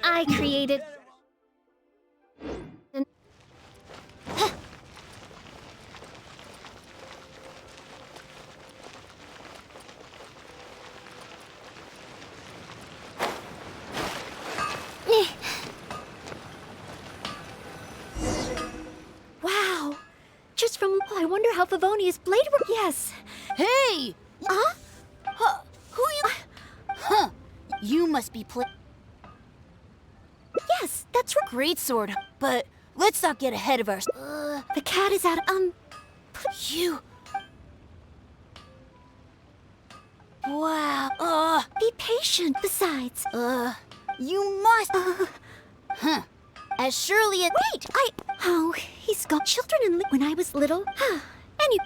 I created... an- Wow! Just from... I wonder how Favonia's blade works. Yes. Hey! Huh? Who you... Huh. You must be Yes, that's right. Great sword, but let's not get ahead of ourselves. The cat is out of... You... Wow. Be patient. Besides... You must... Huh. As surely as... Wait! Oh, he's got children when I was little. And you...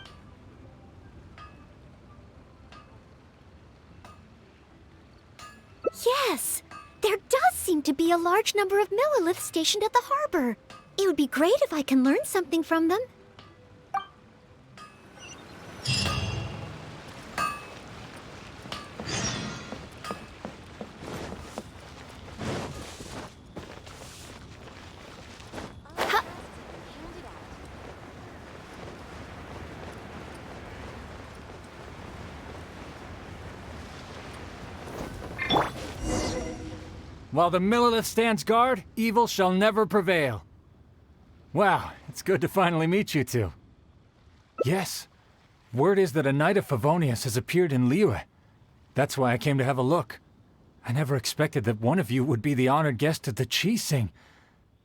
Yes! There does seem to be a large number of Milliliths stationed at the harbor. It would be great if I can learn something from them. While the Millilith stands guard, evil shall never prevail. Wow, it's good to finally meet you two. Yes, word is that a Knight of Favonius has appeared in Liyue. That's why I came to have a look. I never expected that one of you would be the honored guest at the Chi-Sing,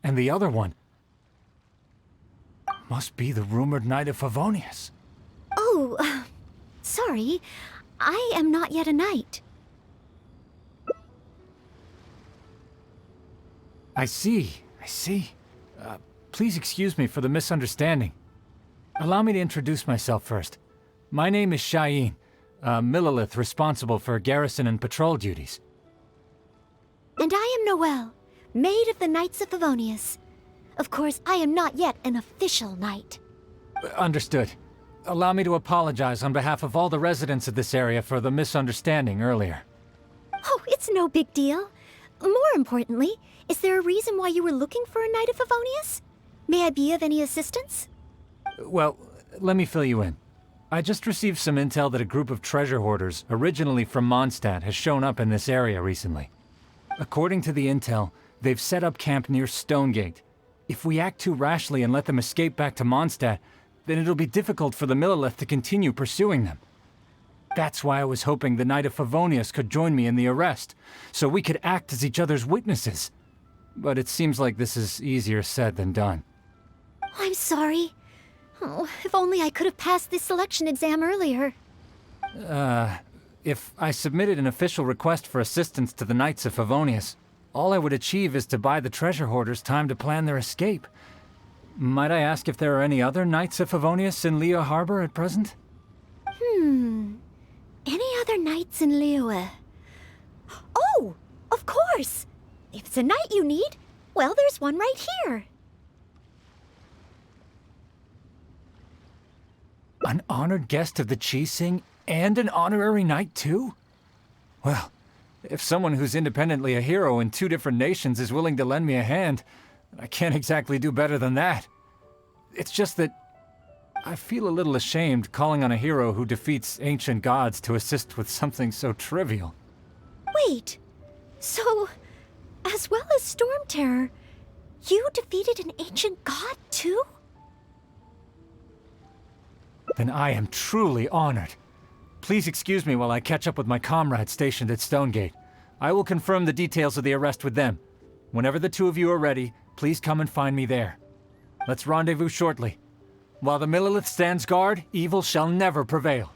and the other one must be the rumored Knight of Favonius. Oh, sorry. I am not yet a knight. I see. Please excuse me for the misunderstanding. Allow me to introduce myself first. My name is Shayin, a Millilith responsible for garrison and patrol duties. And I am Noelle, maid of the Knights of Favonius. Of course, I am not yet an official knight. Understood. Allow me to apologize on behalf of all the residents of this area for the misunderstanding earlier. Oh, it's no big deal. More importantly, is there a reason why you were looking for a Knight of Favonius? May I be of any assistance? Well, let me fill you in. I just received some intel that a group of treasure hoarders, originally from Mondstadt, has shown up in this area recently. According to the intel, they've set up camp near Stonegate. If we act too rashly and let them escape back to Mondstadt, then it'll be difficult for the Millilith to continue pursuing them. That's why I was hoping the Knight of Favonius could join me in the arrest, so we could act as each other's witnesses. But it seems like this is easier said than done. I'm sorry. Oh, if only I could have passed this selection exam earlier. If I submitted an official request for assistance to the Knights of Favonius, all I would achieve is to buy the treasure hoarders time to plan their escape. Might I ask if there are any other Knights of Favonius in Liyue Harbor at present? Any other knights in Liyue? Oh, of course! If it's a knight you need, well, there's one right here. An honored guest of the Chi-Sing and an honorary knight too? Well, if someone who's independently a hero in two different nations is willing to lend me a hand, I can't exactly do better than that. It's just that I feel a little ashamed calling on a hero who defeats ancient gods to assist with something so trivial. Wait, so, as well as Storm Terror, you defeated an ancient god too? Then I am truly honored. Please excuse me while I catch up with my comrades stationed at Stonegate. I will confirm the details of the arrest with them. Whenever the two of you are ready, please come and find me there. Let's rendezvous shortly. While the Millilith stands guard, evil shall never prevail.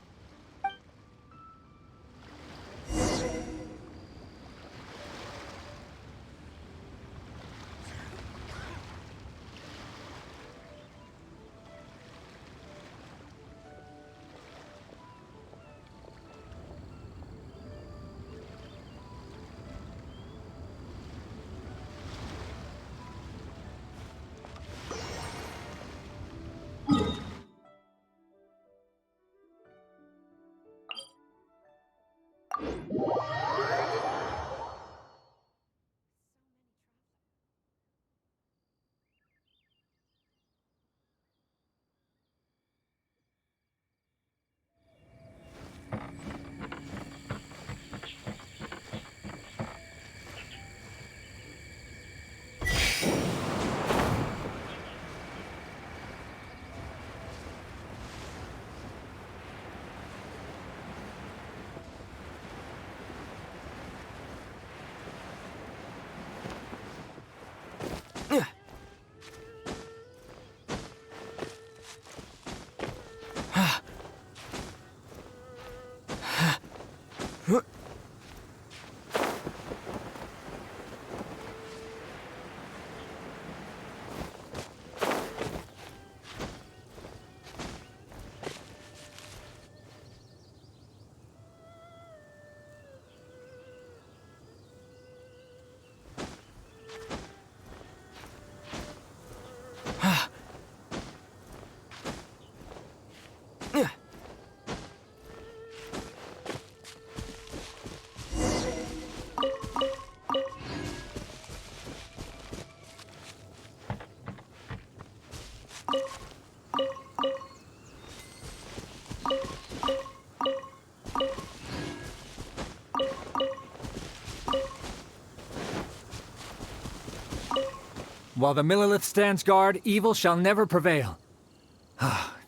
While the Millilith stands guard, evil shall never prevail.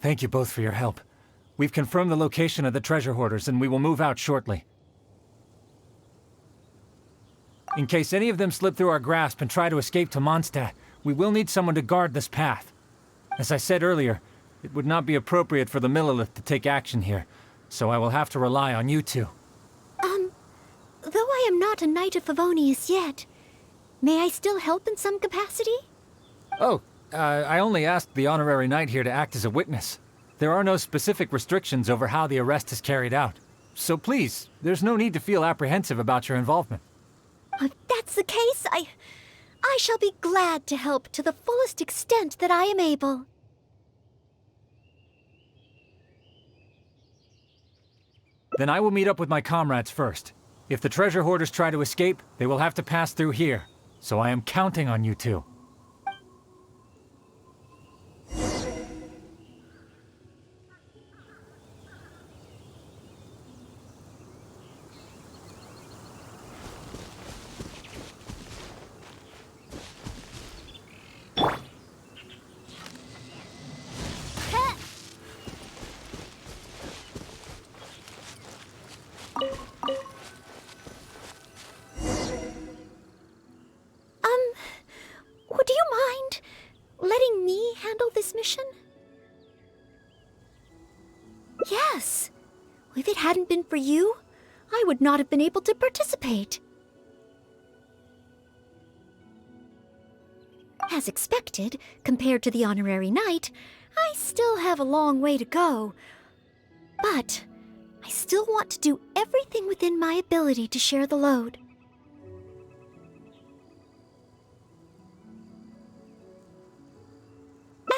Thank you both for your help. We've confirmed the location of the treasure hoarders, and we will move out shortly. In case any of them slip through our grasp and try to escape to Mondstadt, we will need someone to guard this path. As I said earlier, it would not be appropriate for the Millilith to take action here, so I will have to rely on you two. Though I am not a Knight of Favonius yet, may I still help in some capacity? Oh, I only asked the honorary knight here to act as a witness. There are no specific restrictions over how the arrest is carried out. So please, there's no need to feel apprehensive about your involvement. If that's the case, I shall be glad to help to the fullest extent that I am able. Then I will meet up with my comrades first. If the treasure hoarders try to escape, they will have to pass through here. So I am counting on you two. Would you mind letting me handle this mission? Yes. If it hadn't been for you, I would not have been able to participate. As expected, compared to the honorary knight, I still have a long way to go. But I still want to do everything within my ability to share the load.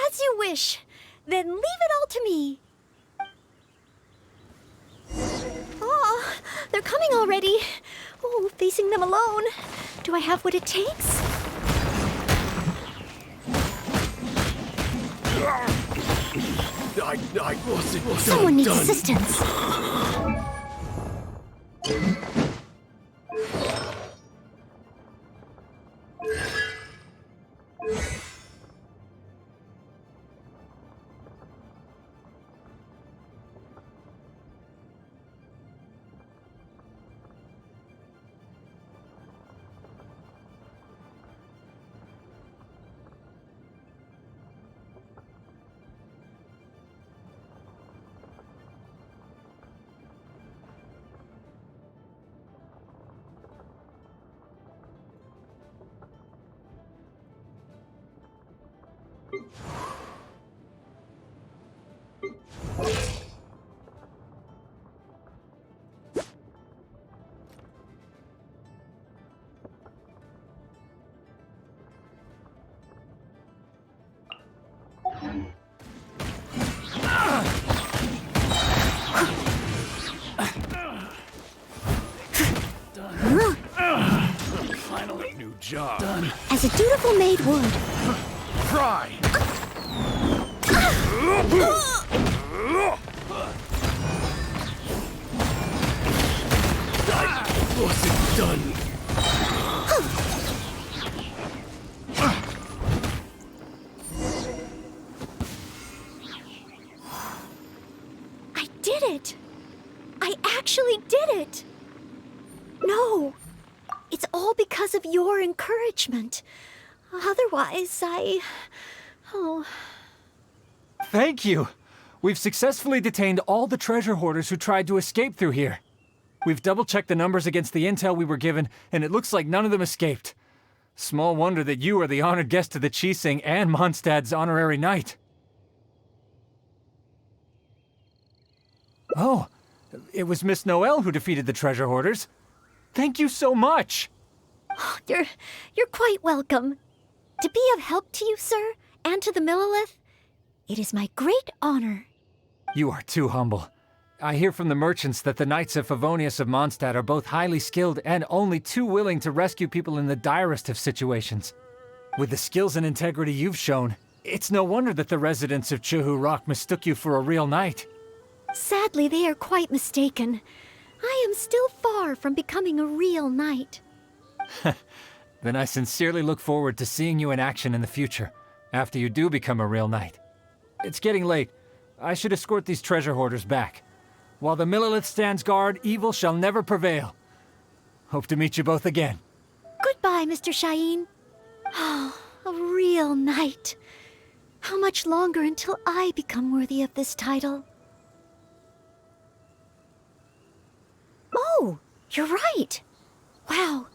As you wish. Then leave it all to me. Oh, they're coming already. Oh, facing them alone. Do I have what it takes? I wasn't Someone needs done. assistance. Finally, new job done. As a dutiful maid would. Try. I wasn't done. I did it! I actually did it! No! It's all because of your encouragement. Otherwise, Oh. Thank you! We've successfully detained all the treasure hoarders who tried to escape through here. We've double-checked the numbers against the intel we were given, and it looks like none of them escaped. Small wonder that you are the honored guest of the Qixing and Mondstadt's honorary knight. Oh, it was Miss Noelle who defeated the treasure hoarders. Thank you so much! You're quite welcome. To be of help to you, sir, and to the Millilith, it is my great honor. You are too humble. I hear from the merchants that the Knights of Favonius of Mondstadt are both highly skilled and only too willing to rescue people in the direst of situations. With the skills and integrity you've shown, it's no wonder that the residents of Chuhu Rock mistook you for a real knight. Sadly, they are quite mistaken. I am still far from becoming a real knight. Then I sincerely look forward to seeing you in action in the future, after you do become a real knight. It's getting late. I should escort these treasure hoarders back. While the Millelith stands guard, evil shall never prevail. Hope to meet you both again. Goodbye, Mr. Shaheen. Oh, a real knight. How much longer until I become worthy of this title? Oh, you're right. Wow,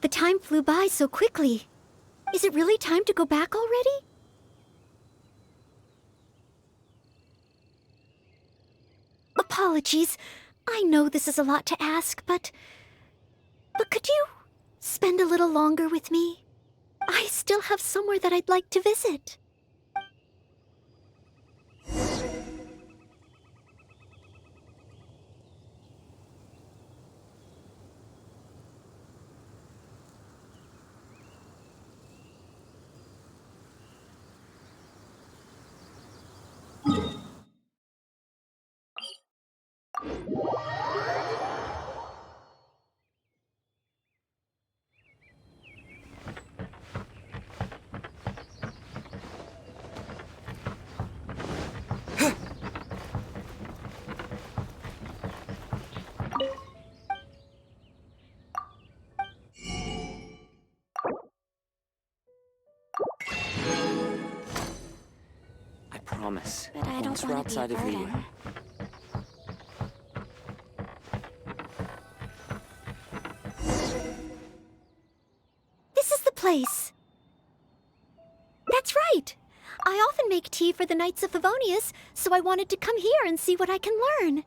the time flew by so quickly. Is it really time to go back already? Apologies. I know this is a lot to ask, but could you spend a little longer with me? I still have somewhere that I'd like to visit. I promise. But I don't Once we're want to be a outside of burden. Liyue. This is the place. That's right. I often make tea for the Knights of Favonius, so I wanted to come here and see what I can learn.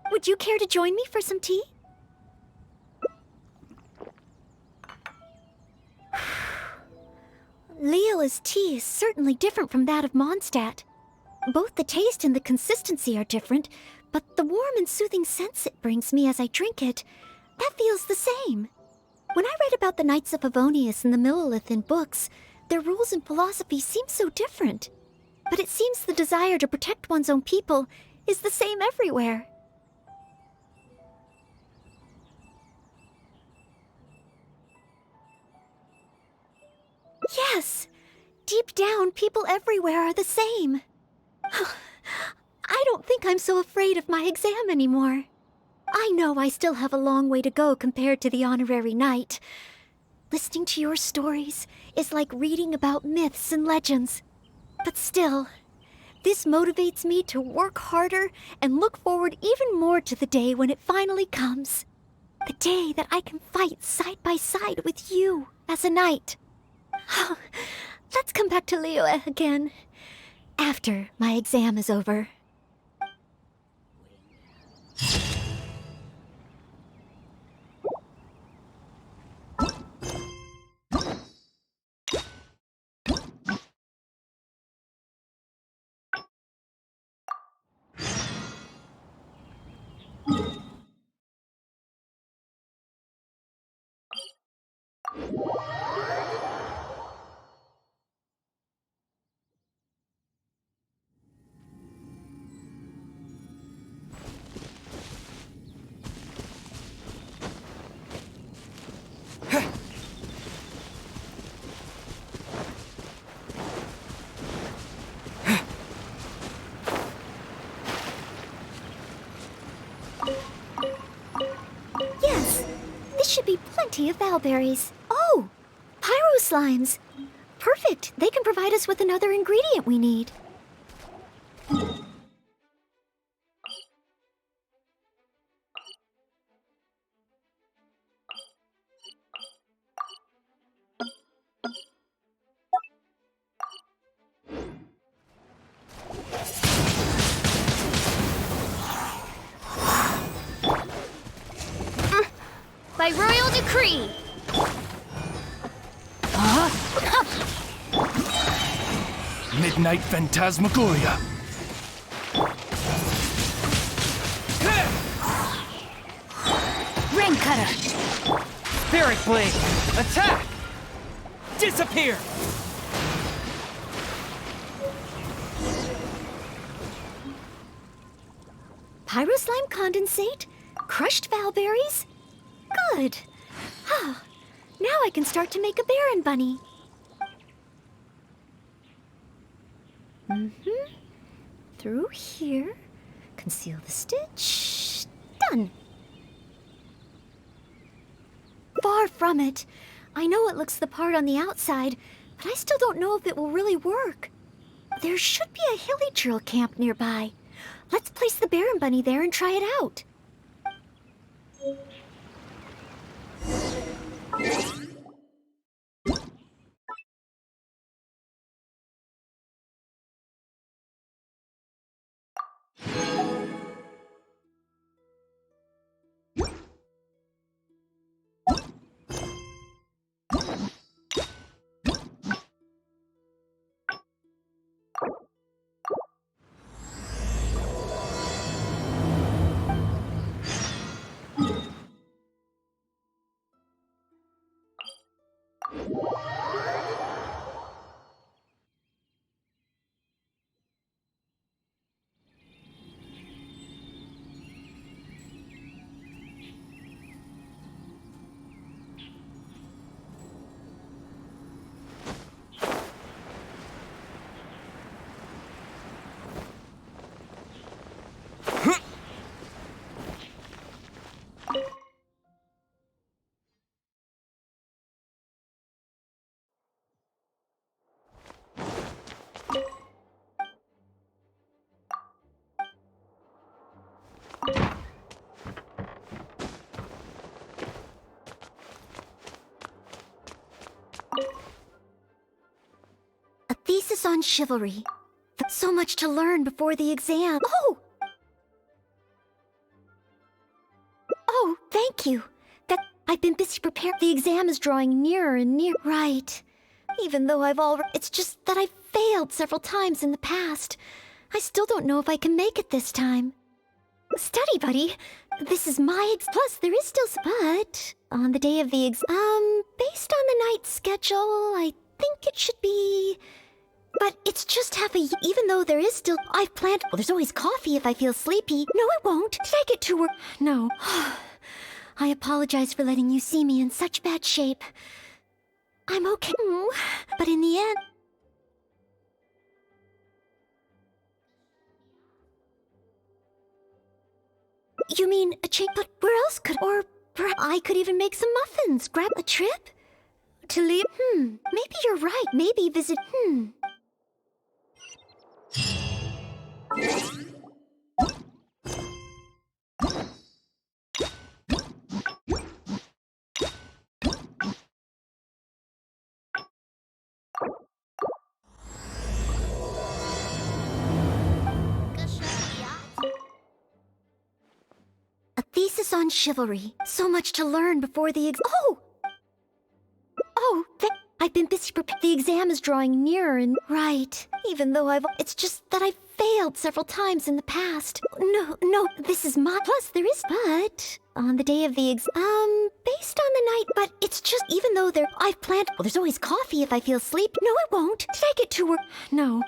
Would you care to join me for some tea? Liyue's tea is certainly different from that of Mondstadt. Both the taste and the consistency are different, but the warm and soothing sense it brings me as I drink it, that feels the same. When I read about the Knights of Favonius and the Millelith in books, their rules and philosophy seem so different. But it seems the desire to protect one's own people is the same everywhere. Yes! Deep down, people everywhere are the same. I don't think I'm so afraid of my exam anymore. I know I still have a long way to go compared to the honorary knight. Listening to your stories is like reading about myths and legends. But still, this motivates me to work harder and look forward even more to the day when it finally comes. The day that I can fight side by side with you as a knight. Let's come back to Liyue again, after my exam is over. Yes, this should be plenty of valberries. Oh, pyro slimes. Perfect. They can provide us with another ingredient we need. By royal decree! Midnight Phantasmagoria. Rain cutter! Spirit Blade! Attack! Disappear! Pyroslime condensate? Crushed valberries? Good. Now I can start to make a Baron bunny. Through here. Conceal the stitch. Done. Far from it. I know it looks the part on the outside, but I still don't know if it will really work. There should be a hilly drill camp nearby. Let's place the Baron bunny there and try it out. A thesis on chivalry. So much to learn before the exam. Oh! Oh, thank you. I've been busy preparing. The exam is drawing nearer and nearer. Right. Even though it's just that I've failed several times in the past. I still don't know if I can make it this time. Study buddy, this is plus there is still but on the day of the based on the night schedule, I think it should be, but it's just even though there is still, I've planned, well, there's always coffee if I feel sleepy. No, it won't. Did I get to work? No. I apologize for letting you see me in such bad shape. I'm okay, but in the end, you mean a change? But where else could? Or perhaps I could even make some muffins. Grab a trip? To leave? Maybe you're right. Maybe visit. A thesis on chivalry. So much to learn before the I've been busy preparing. The exam is drawing nearer and right. Even though it's just that I've failed several times in the past. No, this is plus there is but on the day of the based on the night, but it's just even though I've planned, well, there's always coffee if I feel sleepy. No, it won't. Did I get to work? No.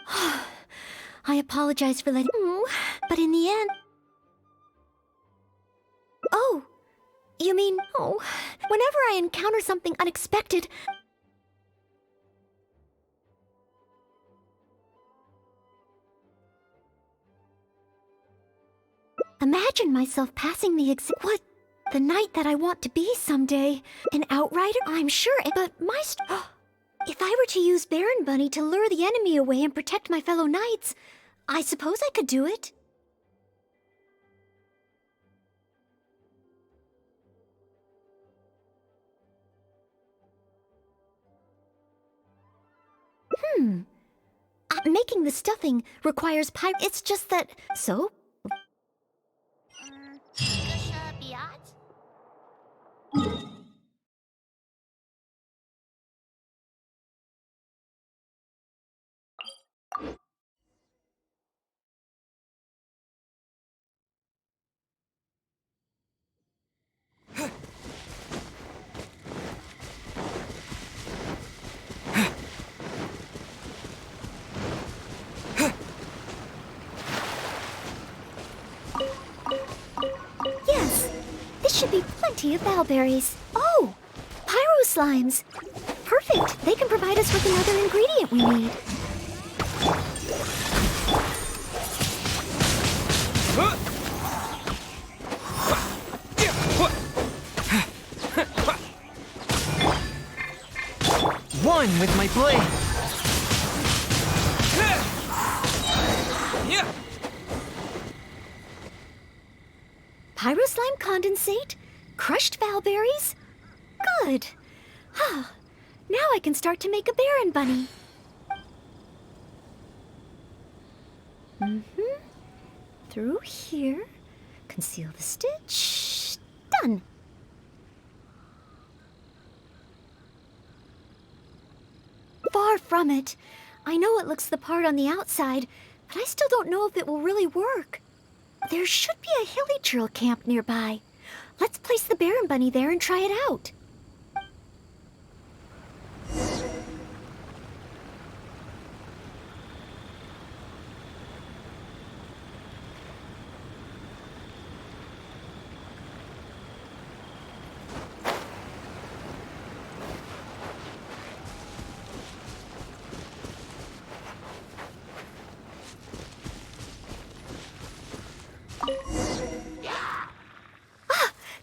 I apologize for letting, but in the end, oh, you mean, whenever I encounter something unexpected, imagine myself passing the the night that I want to be someday. An outrider? I'm sure, but if I were to use Baron Bunny to lure the enemy away and protect my fellow knights, I suppose I could do it. Making the stuffing requires it's just that, so? Yes, this should be plenty of bowberries. Oh, Pyro's slimes. Perfect. They can provide us with another ingredient we need. One with my blade. Pyro slime condensate? Crushed valberries? Good. Now I can start to make a Baron bunny. Through here. Conceal the stitch. Done. Far from it. I know it looks the part on the outside, but I still don't know if it will really work. There should be a hilly camp nearby. Let's place the Baron bunny there and try it out.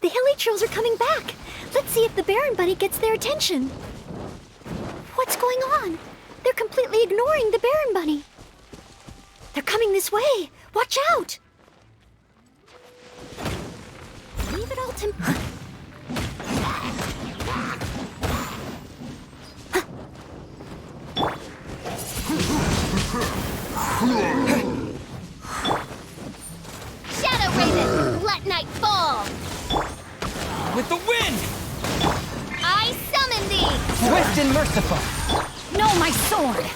The Hilly are coming back. Let's see if the Baron bunny gets their attention. What's going on? They're completely ignoring the Baron bunny. They're coming this way. Watch out! Leave it all to... Shadow Raven, let night fall! With the wind! I summon thee! Swift and merciful! No, my sword!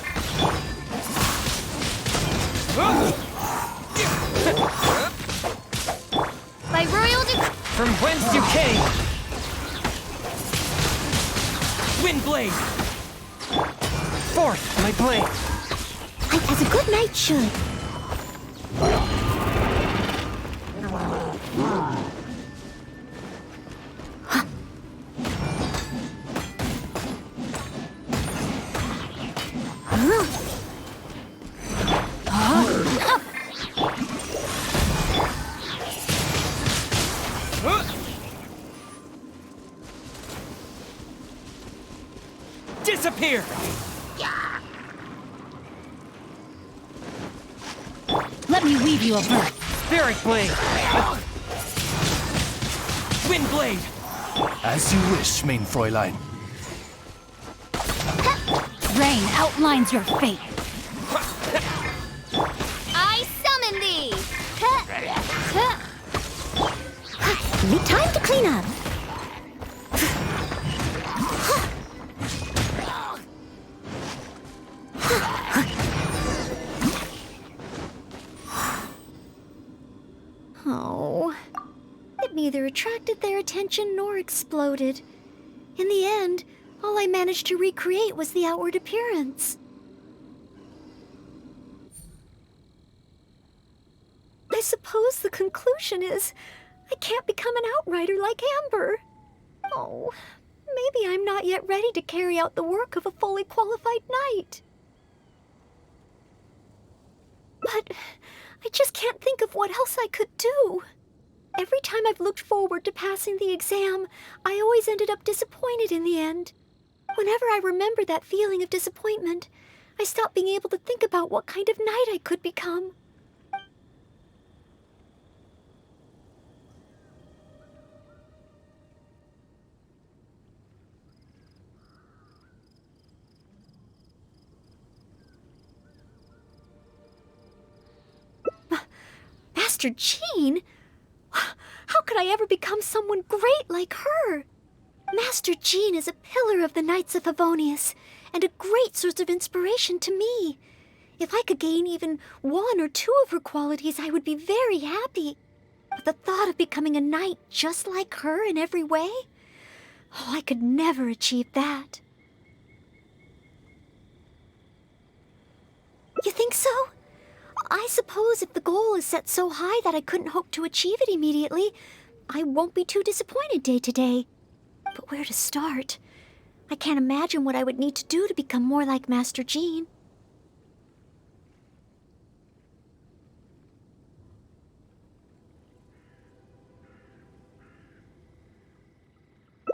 By royal decree... From whence you came! Wind blade! Forth, my blade! As a good knight should. Disappear! Let me weave you a birth. Spirit blade! Wind blade! As you wish, main Fräulein. Rain outlines your fate. I summon thee! Need time to clean up. Oh, it neither attracted their attention nor exploded. In the end, all I managed to recreate was the outward appearance. I suppose the conclusion is I can't become an outrider like Amber. Oh, maybe I'm not yet ready to carry out the work of a fully qualified knight. But I just can't think of what else I could do. Every time I've looked forward to passing the exam, I always ended up disappointed in the end. Whenever I remember that feeling of disappointment, I stop being able to think about what kind of knight I could become. Master Jean? How could I ever become someone great like her? Master Jean is a pillar of the Knights of Favonius, and a great source of inspiration to me. If I could gain even one or two of her qualities, I would be very happy. But the thought of becoming a knight just like her in every way? Oh, I could never achieve that. You think so? I suppose if the goal is set so high that I couldn't hope to achieve it immediately, I won't be too disappointed day to day. But where to start? I can't imagine what I would need to do to become more like Master Jean.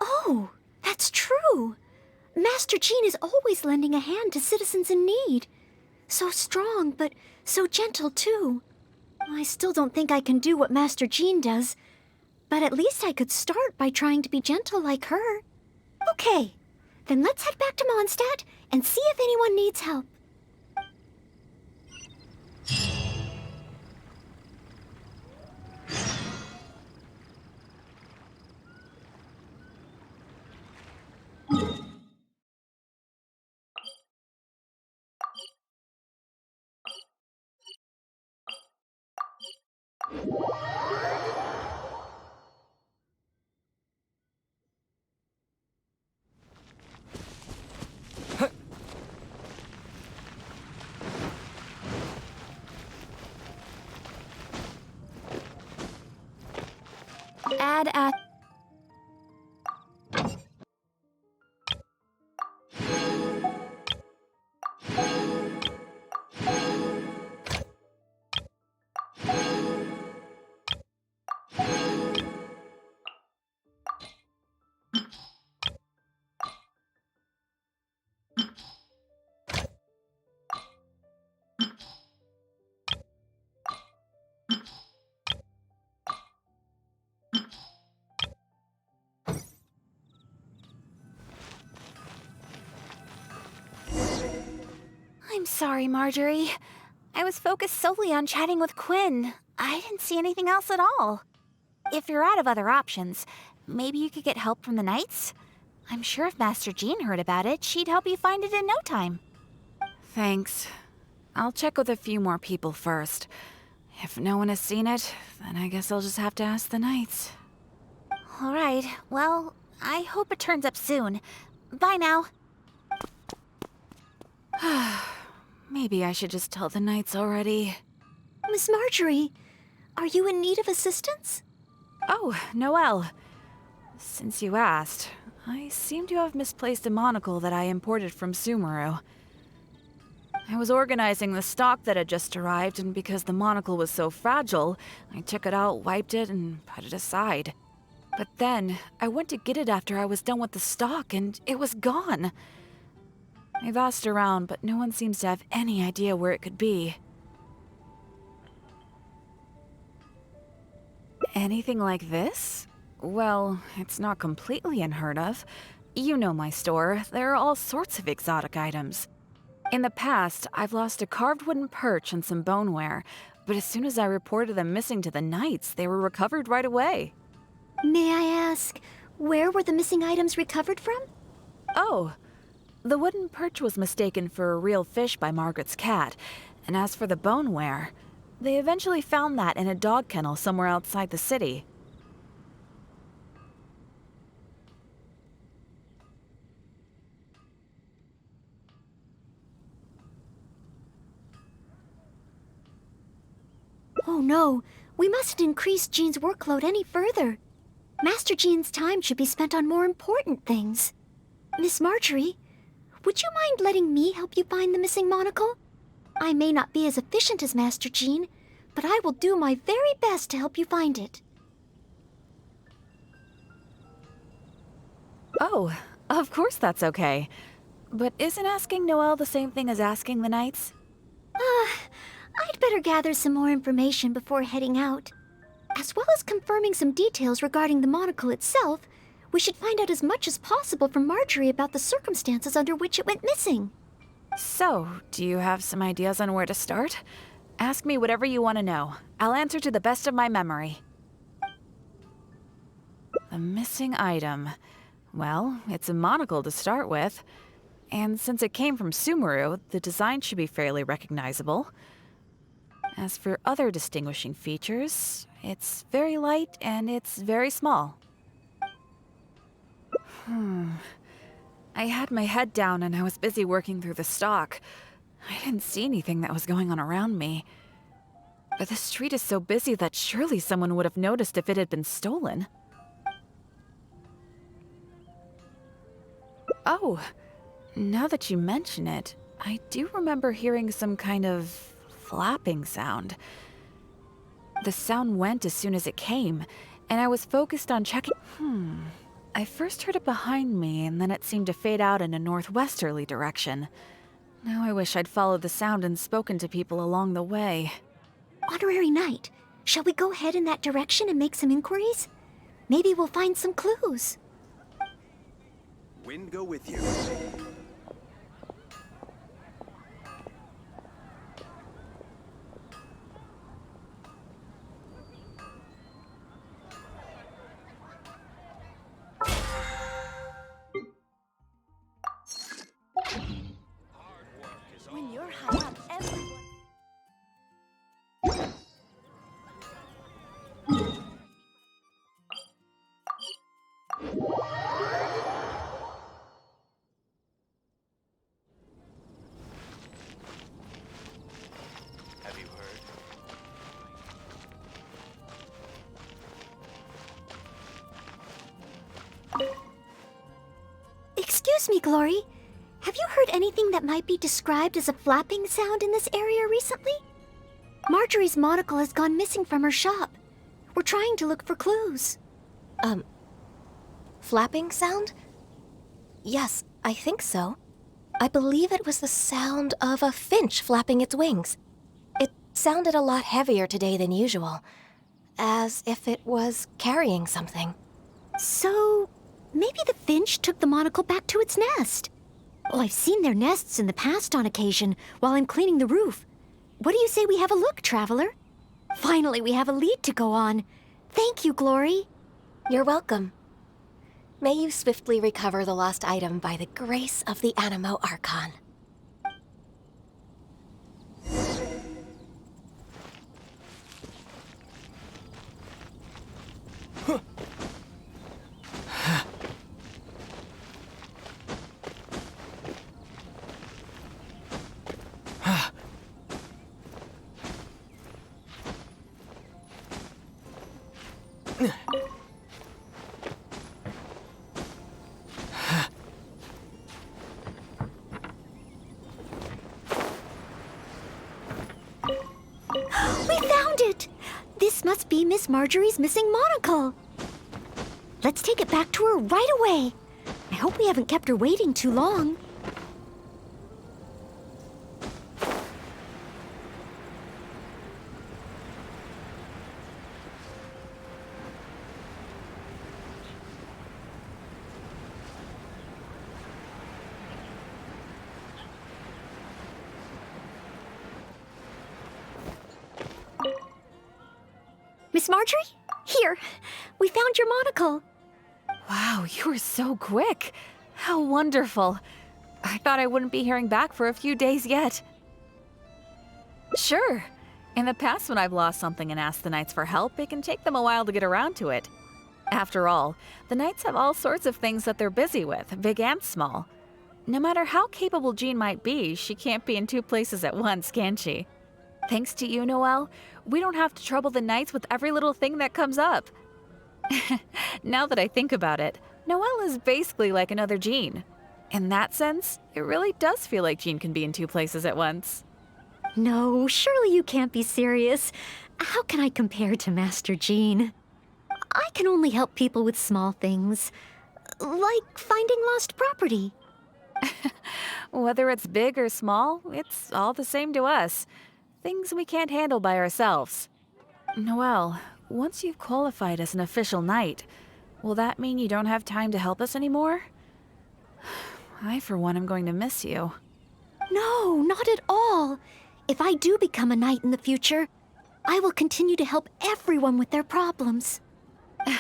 Oh, that's true. Master Jean is always lending a hand to citizens in need. So strong, but so gentle, too. I still don't think I can do what Master Jean does, but at least I could start by trying to be gentle like her. Okay, then let's head back to Mondstadt and see if anyone needs help. Add at... I'm sorry, Marjorie. I was focused solely on chatting with Quinn. I didn't see anything else at all. If you're out of other options, maybe you could get help from the Knights? I'm sure if Master Jean heard about it, she'd help you find it in no time. Thanks. I'll check with a few more people first. If no one has seen it, then I guess I'll just have to ask the Knights. All right, well, I hope it turns up soon. Bye now. Maybe I should just tell the Knights already. Miss Marjorie, are you in need of assistance? Oh, Noelle. Since you asked, I seem to have misplaced a monocle that I imported from Sumeru. I was organizing the stock that had just arrived, and because the monocle was so fragile, I took it out, wiped it, and put it aside. But then, I went to get it after I was done with the stock, and it was gone. I've asked around, but no one seems to have any idea where it could be. Anything like this? Well, it's not completely unheard of. You know my store. There are all sorts of exotic items. In the past, I've lost a carved wooden perch and some boneware, but as soon as I reported them missing to the Knights, they were recovered right away. May I ask, where were the missing items recovered from? Oh, the wooden perch was mistaken for a real fish by Margaret's cat, and as for the boneware, they eventually found that in a dog kennel somewhere outside the city. Oh no, we mustn't increase Jean's workload any further. Master Jean's time should be spent on more important things. Miss Marjorie, would you mind letting me help you find the missing monocle? I may not be as efficient as Master Jean, but I will do my very best to help you find it. Oh, of course that's okay. But isn't asking Noelle the same thing as asking the Knights? I'd better gather some more information before heading out. As well as confirming some details regarding the monocle itself, we should find out as much as possible from Marjorie about the circumstances under which it went missing. So, do you have some ideas on where to start? Ask me whatever you want to know. I'll answer to the best of my memory. The missing item. Well, it's a monocle to start with. And since it came from Sumeru, the design should be fairly recognizable. As for other distinguishing features, it's very light and it's very small. I had my head down and I was busy working through the stock. I didn't see anything that was going on around me. But the street is so busy that surely someone would have noticed if it had been stolen. Oh, now that you mention it, I do remember hearing some kind of flapping sound. The sound went as soon as it came, and I was focused on checking. I first heard it behind me, and then it seemed to fade out in a northwesterly direction. Now I wish I'd followed the sound and spoken to people along the way. Honorary Knight, shall we go ahead in that direction and make some inquiries? Maybe we'll find some clues. Wind go with you. When you're high up, everyone... Have you heard? Excuse me, Glory. Have you heard anything that might be described as a flapping sound in this area recently? Marjorie's monocle has gone missing from her shop. We're trying to look for clues. Flapping sound? Yes, I think so. I believe it was the sound of a finch flapping its wings. It sounded a lot heavier today than usual, as if it was carrying something. So, maybe the finch took the monocle back to its nest. Oh, I've seen their nests in the past on occasion while I'm cleaning the roof. What do you say we have a look, Traveler? Finally, we have a lead to go on. Thank you, Glory. You're welcome. May you swiftly recover the lost item by the grace of the Animo Archon. We found it! This must be Miss Marjorie's missing monocle. Let's take it back to her right away. I hope we haven't kept her waiting too long. Miss Marjorie? Here, we found your monocle. Wow, you were so quick. How wonderful. I thought I wouldn't be hearing back for a few days yet. Sure. In the past, when I've lost something and asked the Knights for help, it can take them a while to get around to it. After all, the Knights have all sorts of things that they're busy with, big and small. No matter how capable Jean might be, she can't be in two places at once, can she? Thanks to you, Noelle, we don't have to trouble the Knights with every little thing that comes up. Now that I think about it, Noelle is basically like another Jean. In that sense, it really does feel like Jean can be in two places at once. No, surely you can't be serious. How can I compare to Master Jean? I can only help people with small things, like finding lost property. Whether it's big or small, it's all the same to us. Things we can't handle by ourselves. Noelle, once you've qualified as an official knight, will that mean you don't have time to help us anymore? I, for one, am going to miss you. No, not at all. If I do become a knight in the future, I will continue to help everyone with their problems.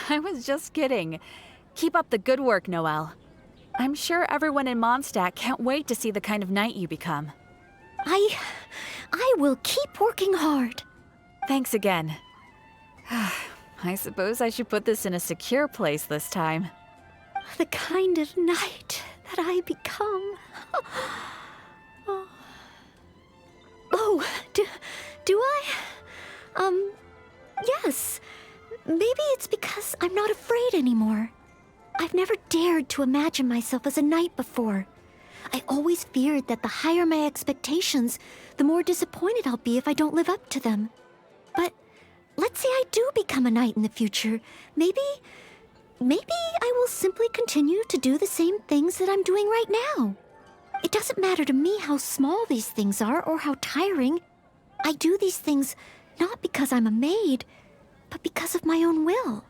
I was just kidding. Keep up the good work, Noelle. I'm sure everyone in Mondstadt can't wait to see the kind of knight you become. I will keep working hard. Thanks again. I suppose I should put this in a secure place this time. The kind of knight that I become. Oh, do I? Yes. Maybe it's because I'm not afraid anymore. I've never dared to imagine myself as a knight before. I always feared that the higher my expectations, the more disappointed I'll be if I don't live up to them. But let's say I do become a knight in the future. Maybe I will simply continue to do the same things that I'm doing right now. It doesn't matter to me how small these things are or how tiring. I do these things not because I'm a maid, but because of my own will.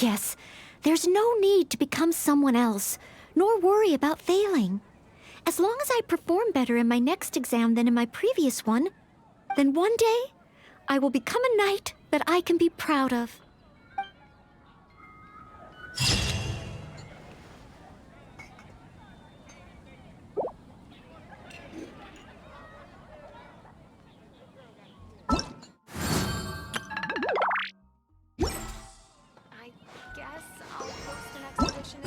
Yes, there's no need to become someone else, nor worry about failing. As long as I perform better in my next exam than in my previous one, then one day I will become a knight that I can be proud of. I guess I'll host an expedition.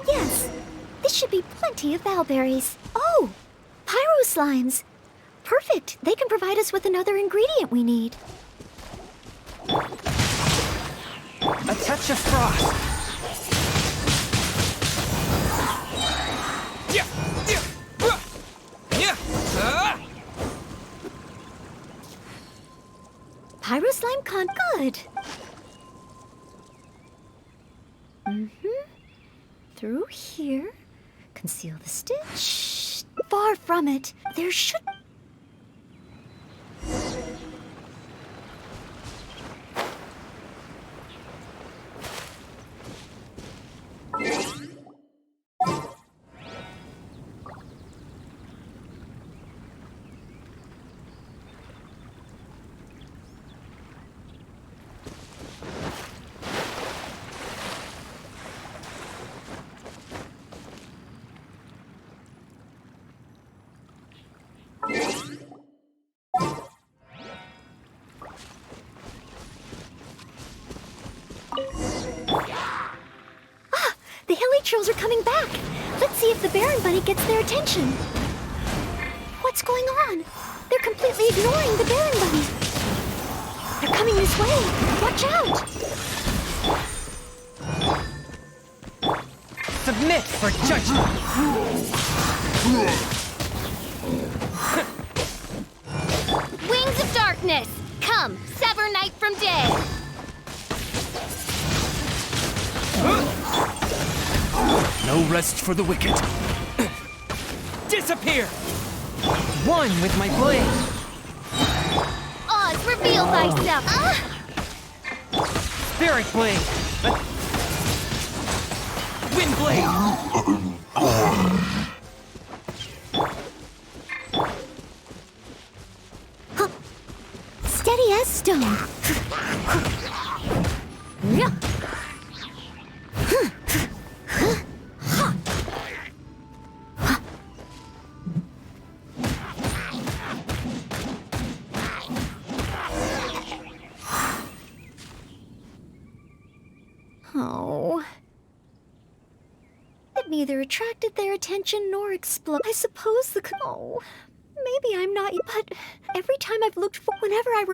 Yes, this should be plenty of valberries. Oh, pyro slimes. Perfect. They can provide us with another ingredient we need. A touch of frost. Yeah, yeah, yeah. Pyro slime con. Good. Through here. Conceal the stitch. Far from it. There should... The hilly trolls are coming back. Let's see if the Baron Bunny gets their attention. What's going on? They're completely ignoring the Baron Bunny. They're coming this way. Watch out! Submit for judgment. Wings of darkness! Come, sever night from day! No rest for the wicked. Disappear. One with my blade. Oz, reveal thyself! Spirit blade. Wind blade. Steady as stone. Oh. It neither attracted their attention nor exploded. I suppose the... Oh, maybe I'm not... But every time I've looked for... Whenever I...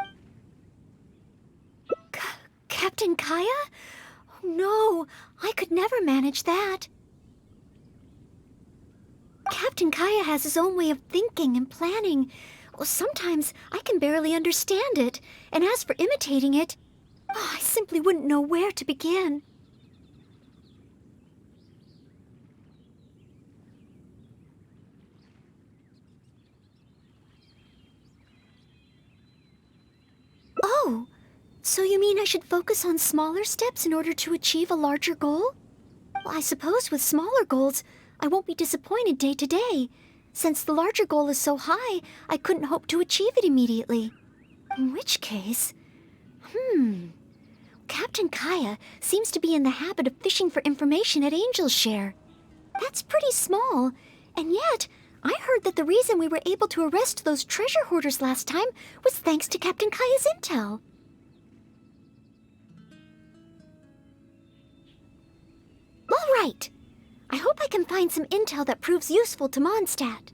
Captain Kaya? Oh, no, I could never manage that. Captain Kaya has his own way of thinking and planning. Well, sometimes I can barely understand it. And as for imitating it, I simply wouldn't know where to begin. Oh, So you mean I should focus on smaller steps in order to achieve a larger goal? Well, I suppose with smaller goals, I won't be disappointed day to day. Since the larger goal is so high, I couldn't hope to achieve it immediately. In which case... Captain Kaya seems to be in the habit of fishing for information at Angel's Share. That's pretty small, and yet I heard that the reason we were able to arrest those treasure hoarders last time was thanks to Captain Kaya's intel. All right. I hope I can find some intel that proves useful to Mondstadt.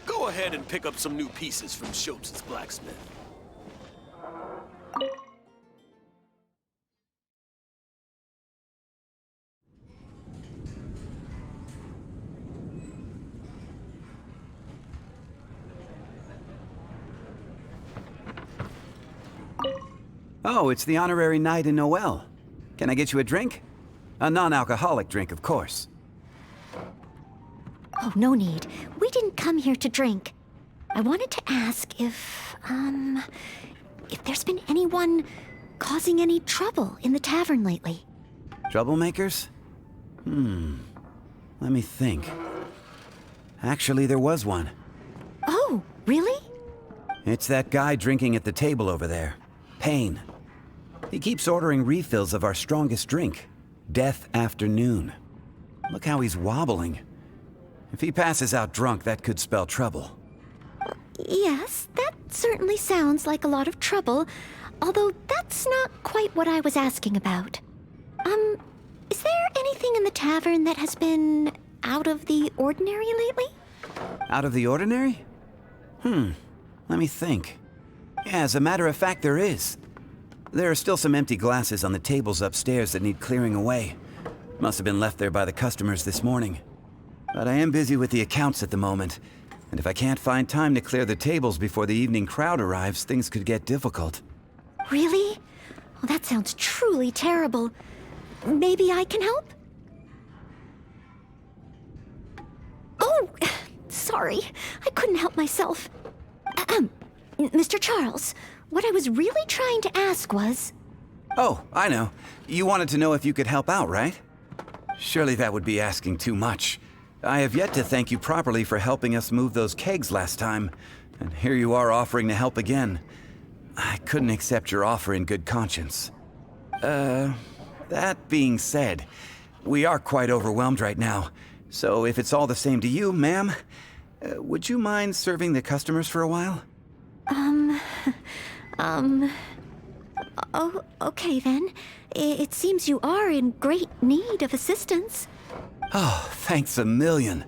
Go ahead and pick up some new pieces from Shopes' blacksmith. Oh, it's the honorary knight in Noel. Can I get you a drink? A non-alcoholic drink, of course. Oh, no need. We didn't come here to drink. I wanted to ask if there's been anyone causing any trouble in the tavern lately. Troublemakers? Let me think. Actually, there was one. Oh, really? It's that guy drinking at the table over there. Payne. He keeps ordering refills of our strongest drink, Death Afternoon. Look how he's wobbling. If he passes out drunk, that could spell trouble. Yes, that certainly sounds like a lot of trouble, although that's not quite what I was asking about. Is there anything in the tavern that has been out of the ordinary lately? Out of the ordinary? Let me think. Yeah, as a matter of fact, there is. There are still some empty glasses on the tables upstairs that need clearing away. Must have been left there by the customers this morning. But I am busy with the accounts at the moment, and if I can't find time to clear the tables before the evening crowd arrives, things could get difficult. Really? Oh, that sounds truly terrible. Maybe I can help? Oh, sorry. I couldn't help myself. Mr. Charles, what I was really trying to ask was... Oh, I know. You wanted to know if you could help out, right? Surely that would be asking too much. I have yet to thank you properly for helping us move those kegs last time, and here you are offering to help again. I couldn't accept your offer in good conscience. That being said, we are quite overwhelmed right now, so if it's all the same to you, ma'am, would you mind serving the customers for a while? Oh, okay then. It seems you are in great need of assistance. Oh, thanks a million.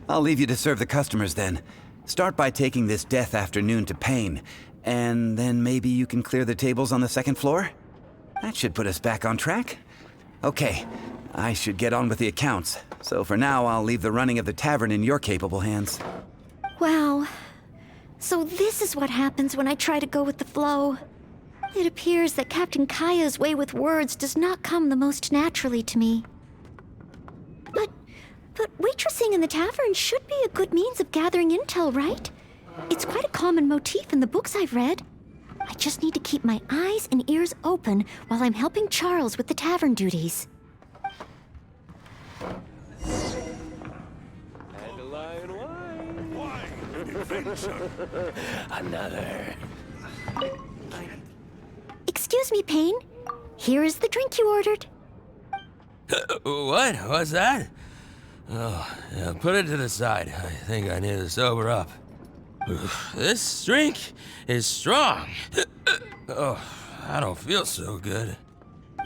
I'll leave you to serve the customers then. Start by taking this Death Afternoon to Payne, and then maybe you can clear the tables on the second floor? That should put us back on track. Okay, I should get on with the accounts, so for now I'll leave the running of the tavern in your capable hands. Wow. So this is what happens when I try to go with the flow. It appears that Captain Kaya's way with words does not come the most naturally to me. But waitressing in the tavern should be a good means of gathering intel, right? It's quite a common motif in the books I've read. I just need to keep my eyes and ears open while I'm helping Charles with the tavern duties. Another. Excuse me, Payne. Here is the drink you ordered. What? What's that? Oh, yeah, put it to the side. I think I need to sober up. This drink is strong. Oh, I don't feel so good.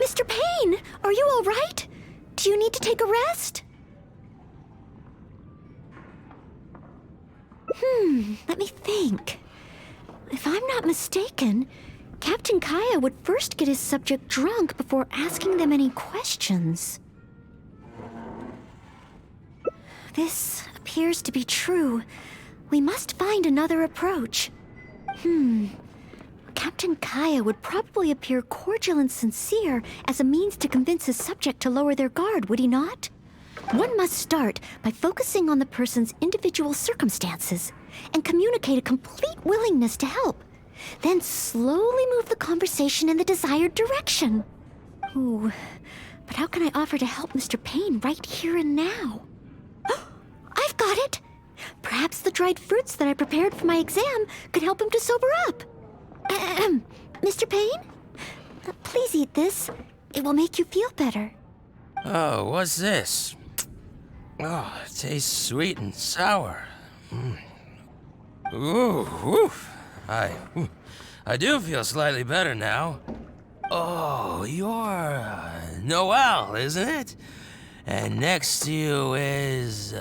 Mr. Payne, are you all right? Do you need to take a rest? Let me think. If I'm not mistaken, Captain Kaya would first get his subject drunk before asking them any questions. This appears to be true. We must find another approach. Captain Kaya would probably appear cordial and sincere as a means to convince his subject to lower their guard, would he not? One must start by focusing on the person's individual circumstances and communicate a complete willingness to help. Then slowly move the conversation in the desired direction. Ooh, but how can I offer to help Mr. Payne right here and now? I've got it! Perhaps the dried fruits that I prepared for my exam could help him to sober up. Mr. Payne? Please eat this. It will make you feel better. Oh, what's this? Oh, it tastes sweet and sour. Ooh, oof. I do feel slightly better now. Oh, you're Noelle, isn't it? And next to you is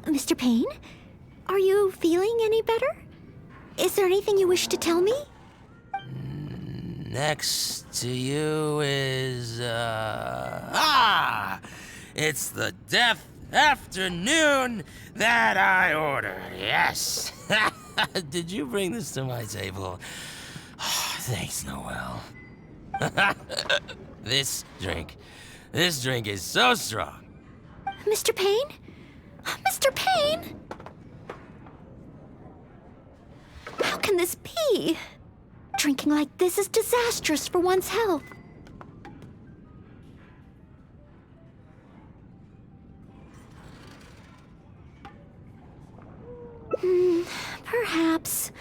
Mr. Payne? Are you feeling any better? Is there anything you wish to tell me? next to you is it's the death afternoon that I ordered. Yes. Did you bring this to my table? Thanks, Noelle. This drink is so strong. Mr. Payne? Mr. Payne? How can this be? Drinking like this is disastrous for one's health. Perhaps.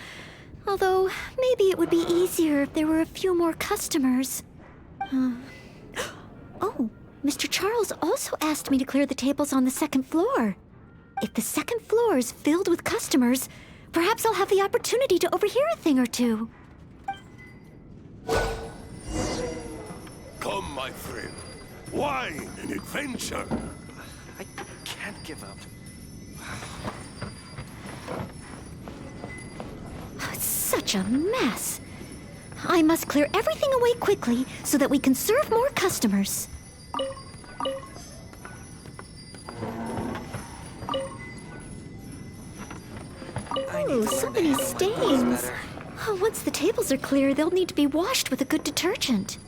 Although, maybe it would be easier if there were a few more customers. Oh, Mr. Charles also asked me to clear the tables on the second floor. If the second floor is filled with customers, perhaps I'll have the opportunity to overhear a thing or two. Come, my friend. Wine and adventure. I can't give up. Oh, it's such a mess. I must clear everything away quickly so that we can serve more customers. Oh, so many stains. Oh, once the tables are clear, they'll need to be washed with a good detergent.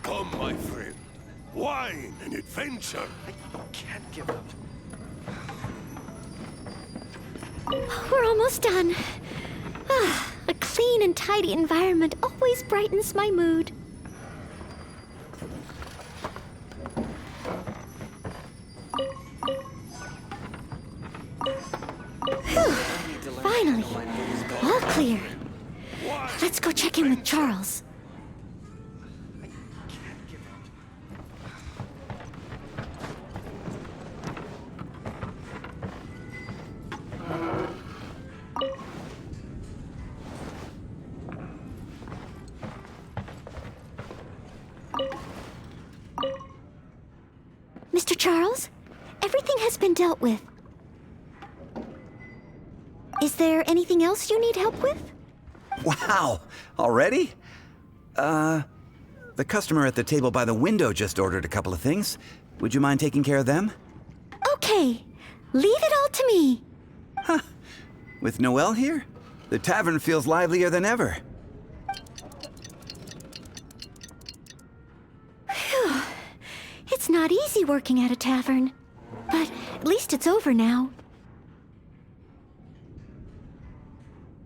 Come, my friend. Wine and adventure. I can't give up. We're almost done. A clean and tidy environment always brightens my mood. Whew. Finally, all clear. Let's go check in with Charles. Mr. Charles, everything has been dealt with. Is there anything else you need help with? Wow, already? The customer at the table by the window just ordered a couple of things. Would you mind taking care of them? Okay, leave it all to me. With Noelle here, the tavern feels livelier than ever. Phew. It's not easy working at a tavern, but at least it's over now.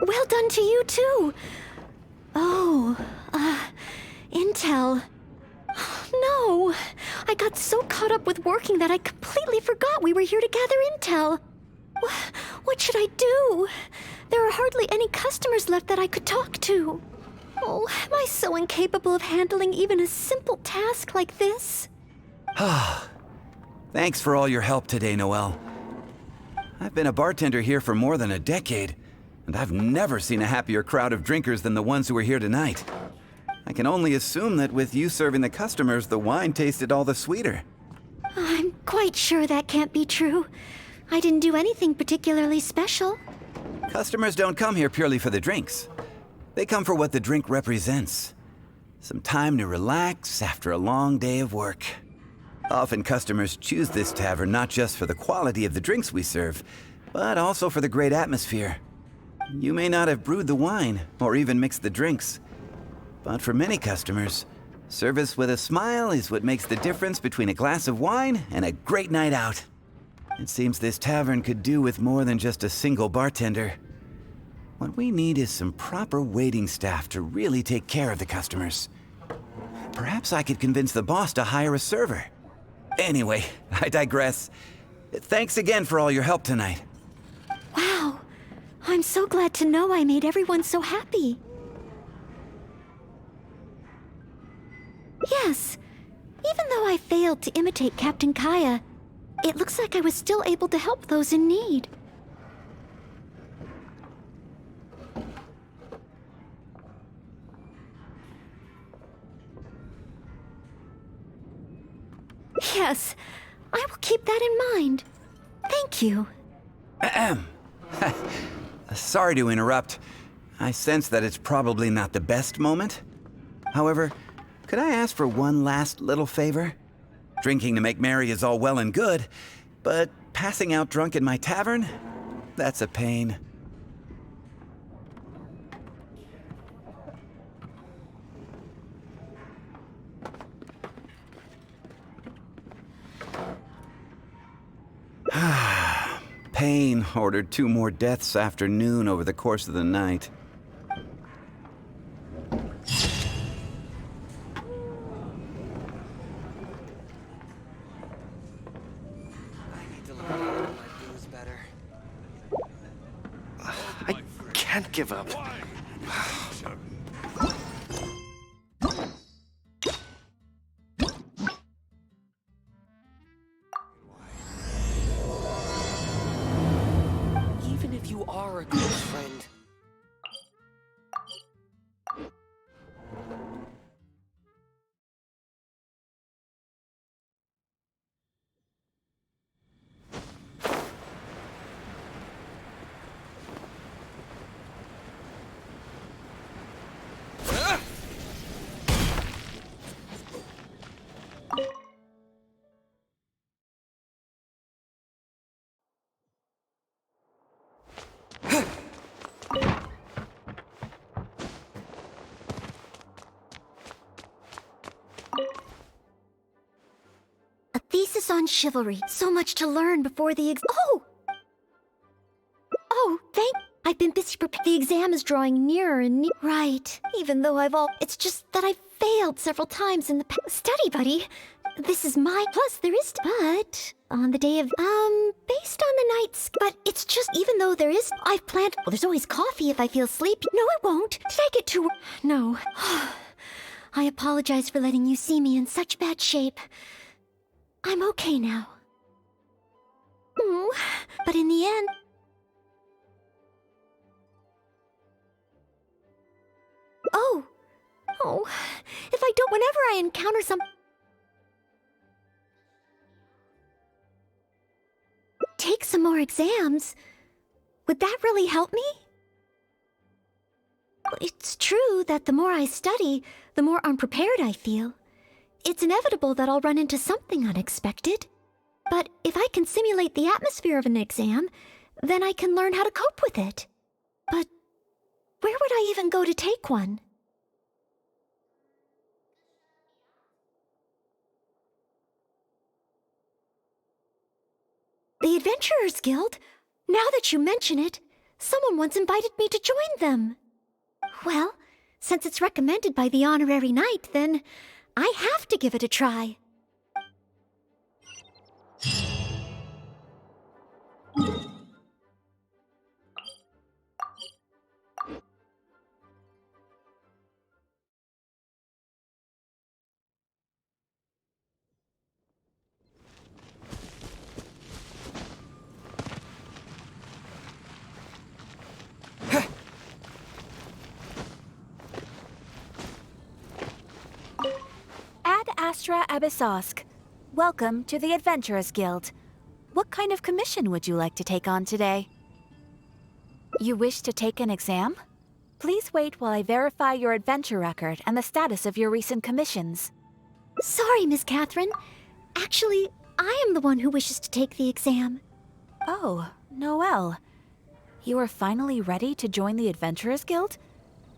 Well done to you, too. Oh, intel. No, I got so caught up with working that I completely forgot we were here to gather intel. What should I do? There are hardly any customers left that I could talk to. Oh, am I so incapable of handling even a simple task like this? Thanks for all your help today, Noelle. I've been a bartender here for more than a decade, and I've never seen a happier crowd of drinkers than the ones who are here tonight. I can only assume that with you serving the customers, the wine tasted all the sweeter. I'm quite sure that can't be true. I didn't do anything particularly special. Customers don't come here purely for the drinks. They come for what the drink represents. Some time to relax after a long day of work. Often customers choose this tavern not just for the quality of the drinks we serve, but also for the great atmosphere. You may not have brewed the wine or even mixed the drinks, but for many customers, service with a smile is what makes the difference between a glass of wine and a great night out. It seems this tavern could do with more than just a single bartender. What we need is some proper waiting staff to really take care of the customers. Perhaps I could convince the boss to hire a server. Anyway, I digress. Thanks again for all your help tonight. Wow, I'm so glad to know I made everyone so happy. Yes, even though I failed to imitate Captain Kaya, it looks like I was still able to help those in need. Yes, I will keep that in mind. Thank you. Ahem. Sorry to interrupt. I sense that it's probably not the best moment. However, could I ask for one last little favor? Drinking to make merry is all well and good, but passing out drunk in my tavern? That's a pain. Payne ordered 2 more deaths after noon over the course of the night. I can't give up. Even if you are a close friend. A thesis on chivalry. So much to learn before the Oh, I've been busy preparing. The exam is drawing nearer and nearer. Right. Even though it's just that I've failed several times in the study, buddy. This is my... Plus, there is... But... On the day of... Based on the night's... But it's just... Even though there is... I've planned... Well, there's always coffee if I feel sleepy. No, it won't. Did I get too... No. I apologize for letting you see me in such bad shape. I'm okay now. But in the end... Oh, if I don't... Whenever I encounter some... Take some more exams? Would that really help me? It's true that the more I study, the more unprepared I feel. It's inevitable that I'll run into something unexpected. But if I can simulate the atmosphere of an exam, then I can learn how to cope with it. But where would I even go to take one? The Adventurers Guild? Now that you mention it, someone once invited me to join them. Well, since it's recommended by the honorary knight, then I have to give it a try. Astra Abyssosque. Welcome to the Adventurers Guild. What kind of commission would you like to take on today? You wish to take an exam? Please wait while I verify your adventure record and the status of your recent commissions. Sorry, Miss Catherine. Actually, I am the one who wishes to take the exam. Oh, Noelle. You are finally ready to join the Adventurers Guild?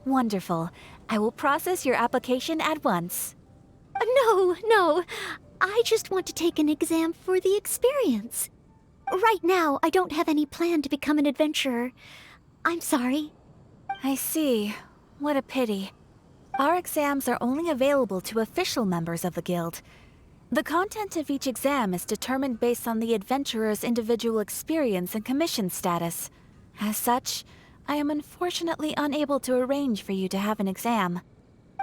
Wonderful. I will process your application at once. No. I just want to take an exam for the experience. Right now, I don't have any plan to become an adventurer. I'm sorry. I see. What a pity. Our exams are only available to official members of the Guild. The content of each exam is determined based on the adventurer's individual experience and commission status. As such, I am unfortunately unable to arrange for you to have an exam.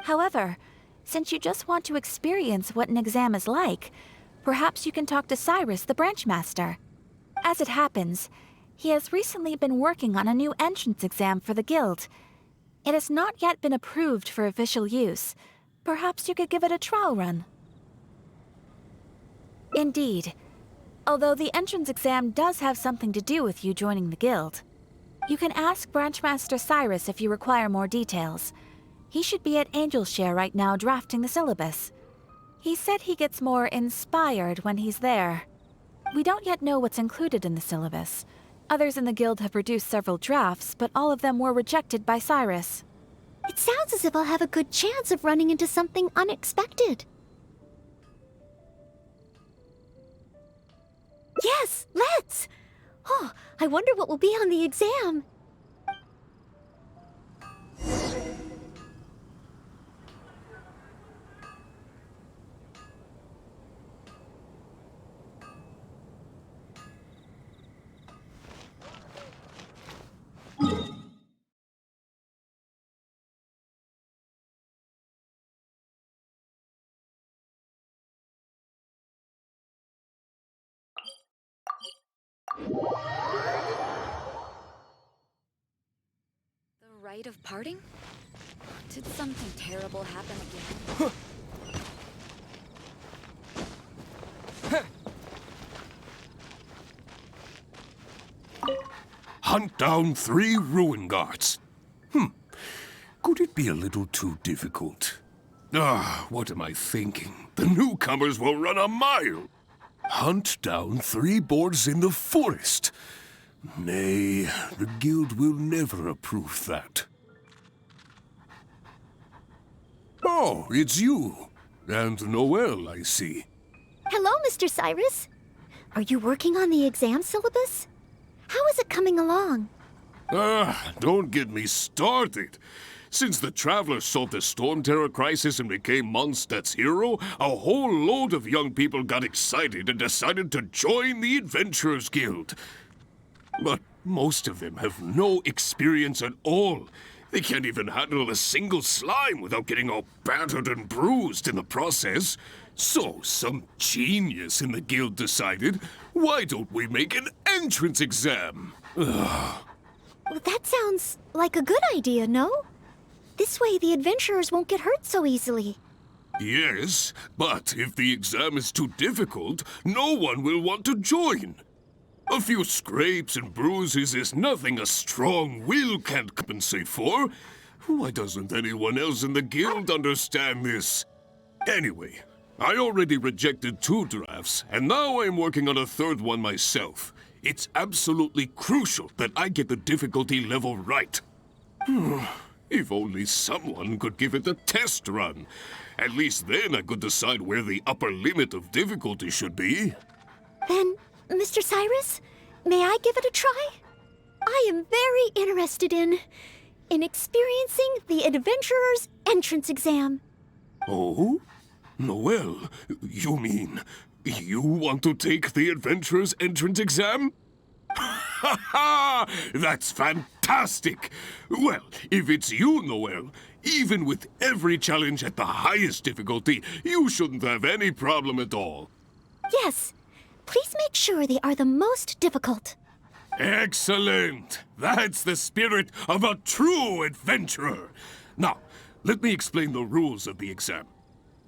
However, since you just want to experience what an exam is like, perhaps you can talk to Cyrus, the branch master. As it happens, he has recently been working on a new entrance exam for the Guild. It has not yet been approved for official use. Perhaps you could give it a trial run. Indeed. Although the entrance exam does have something to do with you joining the Guild. You can ask Branchmaster Cyrus if you require more details. He should be at Angelshare right now drafting the syllabus. He said he gets more inspired when he's there. We don't yet know what's included in the syllabus. Others in the Guild have produced several drafts, but all of them were rejected by Cyrus. It sounds as if I'll have a good chance of running into something unexpected. Yes, let's! Oh, I wonder what will be on the exam. The rite of parting? Did something terrible happen again? Hunt down 3 ruin guards. Could it be a little too difficult? What am I thinking? The newcomers will run a mile. Hunt down 3 boards in the forest. Nay, the guild will never approve that. Oh, it's you. And Noelle, I see. Hello, Mr. Cyrus. Are you working on the exam syllabus? How is it coming along? Don't get me started. Since the Travelers solved the Storm Terror crisis and became Mondstadt's hero, a whole load of young people got excited and decided to join the Adventurers Guild. But most of them have no experience at all. They can't even handle a single slime without getting all battered and bruised in the process. So some genius in the guild decided, why don't we make an entrance exam? Well, that sounds like a good idea, no? This way the adventurers won't get hurt so easily. Yes, but if the exam is too difficult, no one will want to join. A few scrapes and bruises is nothing a strong will can't compensate for. Why doesn't anyone else in the guild understand this? Anyway, I already rejected 2 drafts, and now I'm working on a 3rd one myself. It's absolutely crucial that I get the difficulty level right. If only someone could give it a test run. At least then I could decide where the upper limit of difficulty should be. Then, Mr. Cyrus, may I give it a try? I am very interested in experiencing the Adventurer's entrance exam. Oh? Noelle, you mean you want to take the Adventurer's entrance exam? Ha ha! That's fantastic! Well, if it's you, Noelle, even with every challenge at the highest difficulty, you shouldn't have any problem at all. Yes. Please make sure they are the most difficult. Excellent! That's the spirit of a true adventurer. Now, let me explain the rules of the exam.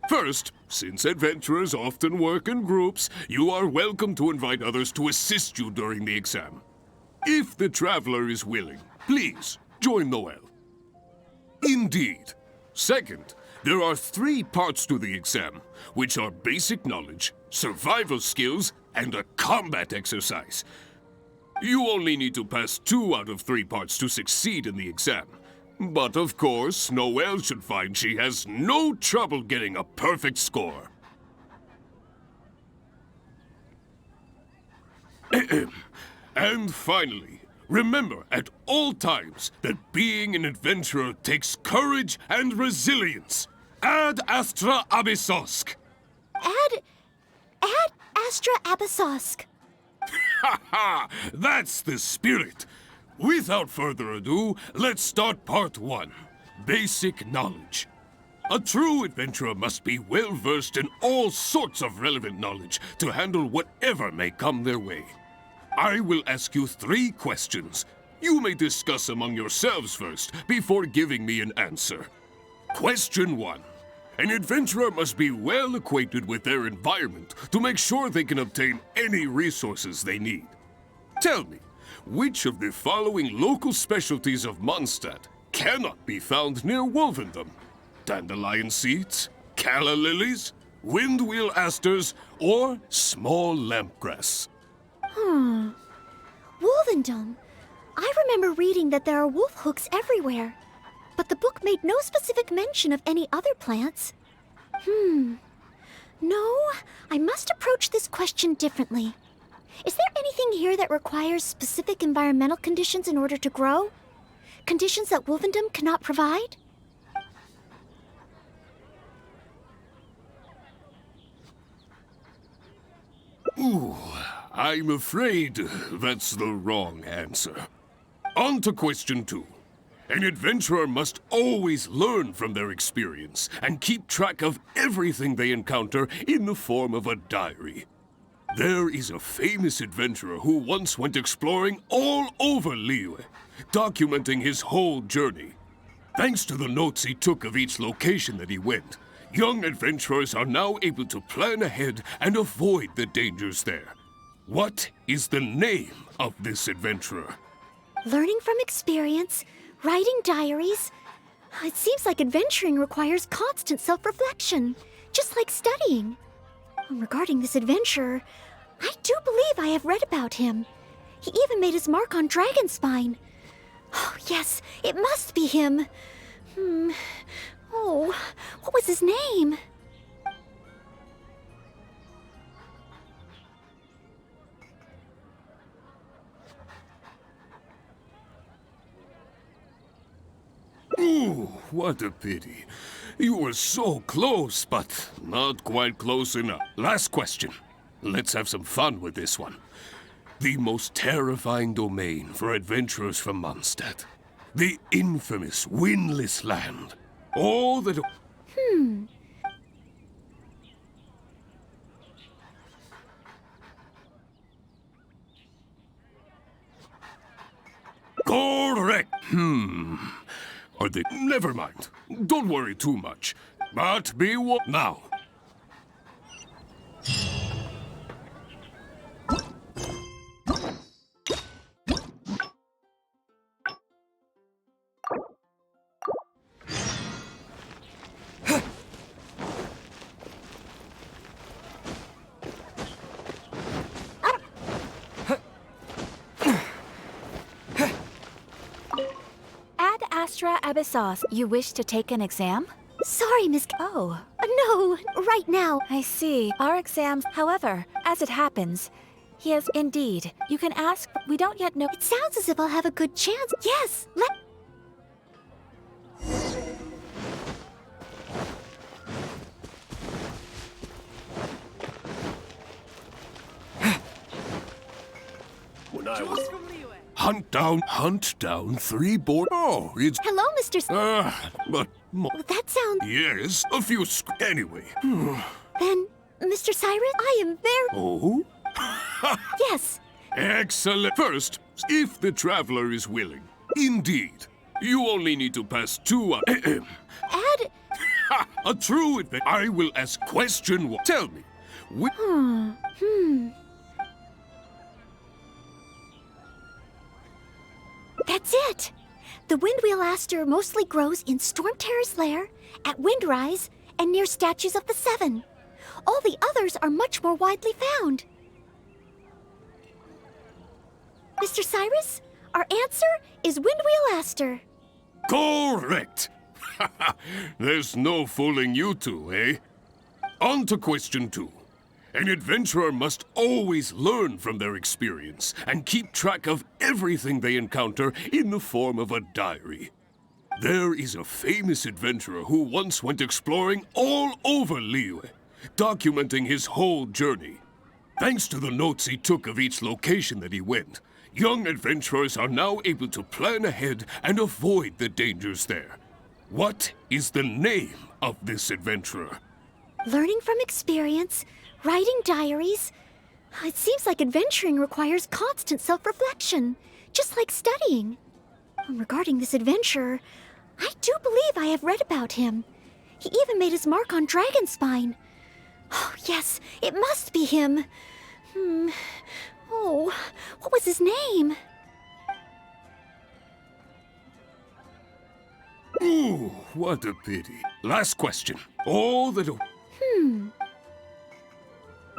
First, since adventurers often work in groups, you are welcome to invite others to assist you during the exam. If the traveler is willing, please join Noel. Indeed. Second, there are 3 parts to the exam, which are basic knowledge, survival skills, and a combat exercise. You only need to pass 2 out of 3 parts to succeed in the exam. But of course, Noelle should find she has no trouble getting a perfect score. And finally, remember at all times that being an adventurer takes courage and resilience. Ad Astra Abyssosk. Ad Astra Abyssosk. Ha ha! That's the spirit! Without further ado, let's start part 1. Basic knowledge. A true adventurer must be well versed in all sorts of relevant knowledge to handle whatever may come their way. I will ask you 3 questions. You may discuss among yourselves first before giving me an answer. Question 1. An adventurer must be well acquainted with their environment to make sure they can obtain any resources they need. Tell me, which of the following local specialties of Mondstadt cannot be found near Wolvendom? Dandelion seeds, calla lilies, windwheel asters, or small lampgrass? Wolvendom. I remember reading that there are wolf hooks everywhere, but the book made no specific mention of any other plants. No, I must approach this question differently. Is there anything here that requires specific environmental conditions in order to grow? Conditions that Wolvendom cannot provide? Ooh, I'm afraid that's the wrong answer. On to question 2. An adventurer must always learn from their experience and keep track of everything they encounter in the form of a diary. There is a famous adventurer who once went exploring all over Liyue, documenting his whole journey. Thanks to the notes he took of each location that he went, young adventurers are now able to plan ahead and avoid the dangers there. What is the name of this adventurer? Learning from experience, writing diaries. It seems like adventuring requires constant self-reflection, just like studying. Regarding this adventurer, I do believe I have read about him. He even made his mark on Dragonspine. Oh, yes, it must be him. Oh, what was his name? Ooh, what a pity. You were so close, but not quite close enough. Last question. Let's have some fun with this one. The most terrifying domain for adventurers from Mondstadt. The infamous Windless Land. All that... Correct. Are they... Never mind. Don't worry too much. But be now. Ad Astra Abyssos, you wish to take an exam? Sorry, Miss... Oh, No, right now. I see. Our exams, however, as it happens, yes, indeed. You can ask, we don't yet know. It sounds as if I'll have a good chance. Yes, let... When I was... Hunt down 3 board... Oh, it's... Hello, Mr. but... That sounds... Yes, a few anyway. Then, Mr. Cyrus, I am very... Oh? Yes. Excellent. First, if the traveler is willing. Indeed. You only need to pass 2 Ad... A true adventure. I will ask question one. Tell me. That's it! The windwheel aster mostly grows in Storm Terror's lair, at Windrise, and near statues of the Seven. All the others are much more widely found. Mr. Cyrus, our answer is windwheel aster. Correct. There's no fooling you two, eh? On to question two. An adventurer must always learn from their experience and keep track of everything they encounter in the form of a diary. There is a famous adventurer who once went exploring all over Liyue, documenting his whole journey. Thanks to the notes he took of each location that he went, young adventurers are now able to plan ahead and avoid the dangers there. What is the name of this adventurer? Learning from experience, writing diaries. It seems like adventuring requires constant self-reflection, just like studying. Regarding this adventurer, I do believe I have read about him. He even made his mark on Dragonspine. Oh, yes, it must be him. Oh, what was his name? Ooh, what a pity. Last question. All that...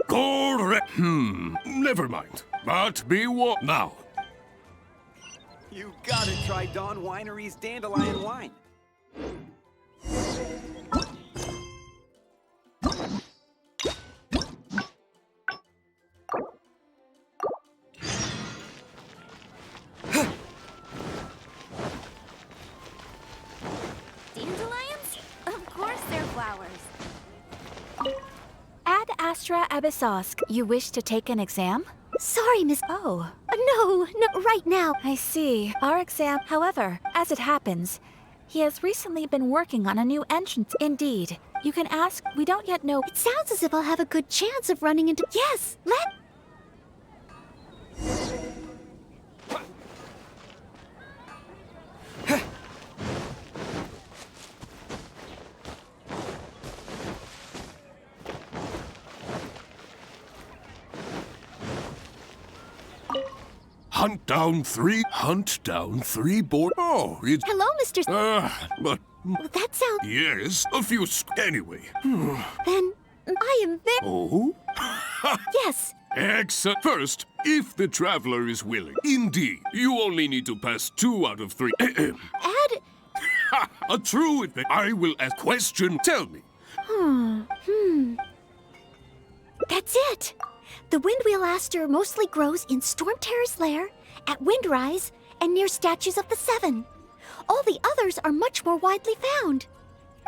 Correct. Never mind. But be warned. Now, You gotta try Dawn Winery's Dandelion Wine. Dandelions? Of course they're flowers. Ad Astra Abyssosk, you wish to take an exam? Sorry, Miss... Oh, No, right now. I see. Our exam, however, as it happens, he has recently been working on a new entrance. Indeed. You can ask, we don't yet know. It sounds as if I'll have a good chance of running into... Yes, let... Hunt down three board. Oh, it's... Hello, Mr. but... That sounds... Yes, a few... Anyway. Then I am very... Oh? Yes, Excellent. First, if the traveler is willing. Indeed, you only need to pass 2 out of 3. Ad... A true adventure. I will ask question. Tell me. That's it! The windwheel aster mostly grows in Storm Terror's lair, at Windrise, and near statues of the Seven. All the others are much more widely found.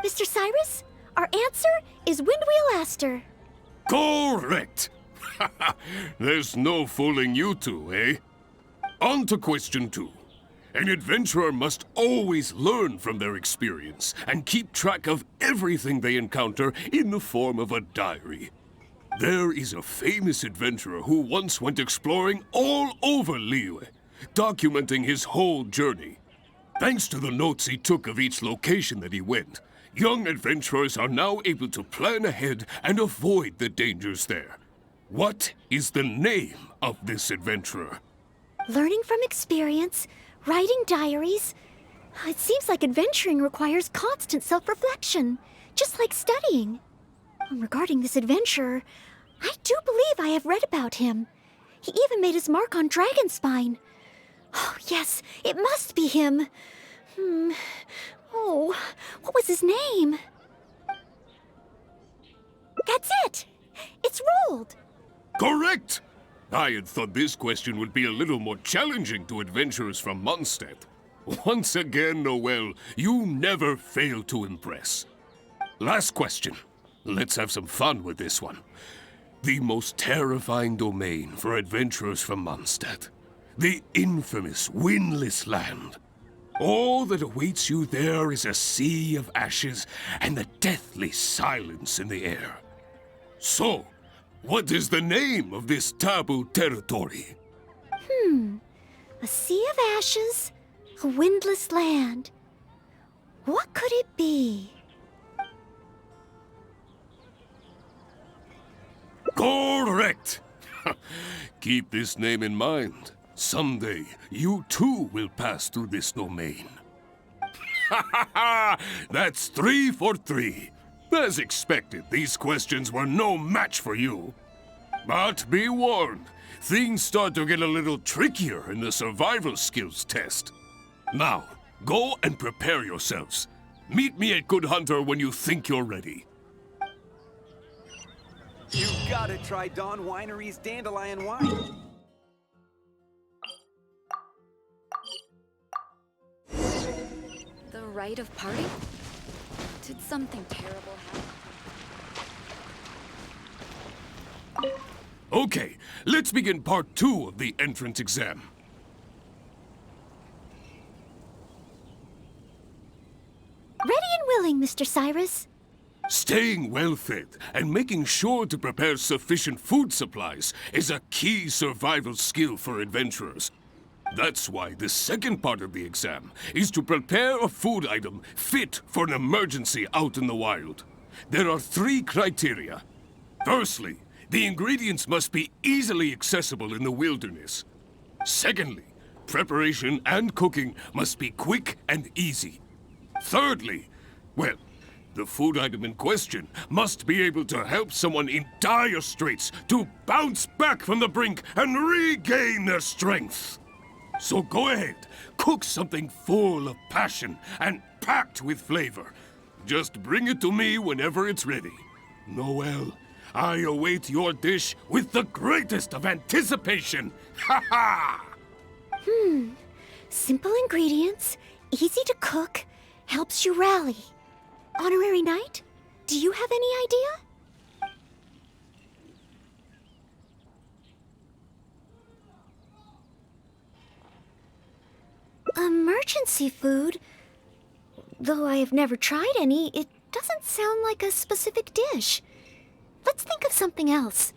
Mr. Cyrus, our answer is windwheel aster. Correct. There's no fooling you two, eh? On to question 2. An adventurer must always learn from their experience and keep track of everything they encounter in the form of a diary. There is a famous adventurer who once went exploring all over Liyue, documenting his whole journey. Thanks to the notes he took of each location that he went, young adventurers are now able to plan ahead and avoid the dangers there. What is the name of this adventurer? Learning from experience, writing diaries. It seems like adventuring requires constant self-reflection, just like studying. Regarding this adventurer, I do believe I have read about him. He even made his mark on Dragonspine. Oh, yes, it must be him. Oh, what was his name? That's it! It's rolled! Correct! I had thought this question would be a little more challenging to adventurers from Mondstadt. Once again, Noel, you never fail to impress. Last question. Let's have some fun with this one. The most terrifying domain for adventurers from Mondstadt. The infamous Windless Land. All that awaits you there is a sea of ashes and the deathly silence in the air. So, what is the name of this taboo territory? A sea of ashes, a windless land. What could it be? Correct! Keep this name in mind. Someday, you too will pass through this domain. Ha ha ha! That's 3 for 3. As expected, these questions were no match for you. But be warned, things start to get a little trickier in the survival skills test. Now, go and prepare yourselves. Meet me at Good Hunter when you think you're ready. You gotta try Dawn Winery's Dandelion Wine. The rite of parting? Did something terrible happen? Okay, let's begin part 2 of the entrance exam. Ready and willing, Mr. Cyrus. Staying well-fed and making sure to prepare sufficient food supplies is a key survival skill for adventurers. That's why the second part of the exam is to prepare a food item fit for an emergency out in the wild. There are 3 criteria. Firstly, the ingredients must be easily accessible in the wilderness. Secondly, preparation and cooking must be quick and easy. Thirdly, well, the food item in question must be able to help someone in dire straits to bounce back from the brink and regain their strength. So go ahead, cook something full of passion and packed with flavor. Just bring it to me whenever it's ready. Noel, I await your dish with the greatest of anticipation. Ha ha! Simple ingredients, easy to cook, helps you rally. Honorary Knight, do you have any idea? Emergency food? Though I have never tried any, it doesn't sound like a specific dish. Let's think of something else.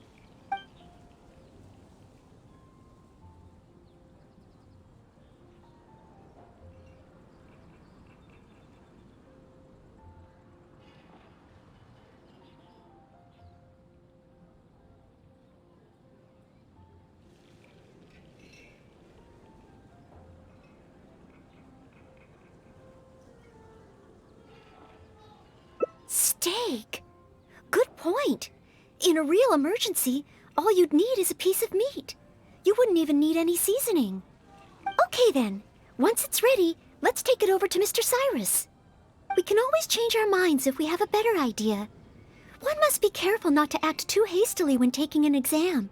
Steak. Good point. In a real emergency, all you'd need is a piece of meat. You wouldn't even need any seasoning. Okay then, once it's ready, let's take it over to Mr. Cyrus. We can always change our minds if we have a better idea. One must be careful not to act too hastily when taking an exam.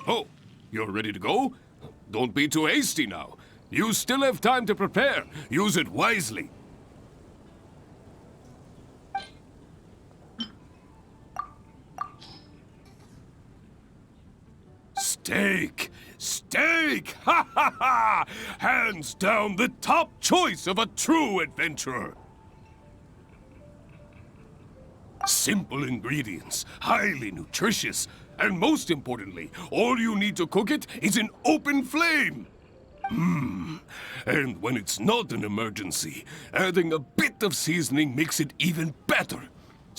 Oh, you're ready to go? Don't be too hasty now. You still have time to prepare. Use it wisely. Steak! Steak! Ha ha ha! Hands down the top choice of a true adventurer. Simple ingredients, highly nutritious, and most importantly, all you need to cook it is an open flame. And when it's not an emergency, adding a bit of seasoning makes it even better.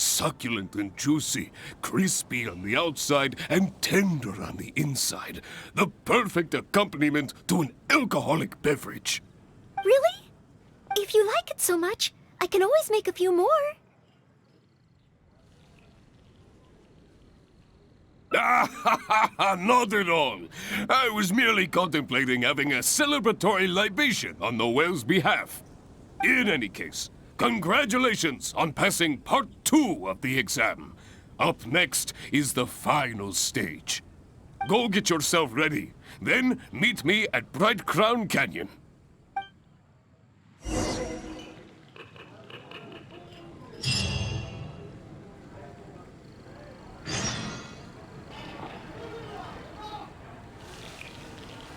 Succulent and juicy, crispy on the outside and tender on the inside. The perfect accompaniment to an alcoholic beverage. Really? If you like it so much, I can always make a few more. Not at all. I was merely contemplating having a celebratory libation on the whale's behalf. In any case, congratulations on passing part 2 of the exam. Up next is the final stage. Go get yourself ready, then meet me at Bright Crown Canyon.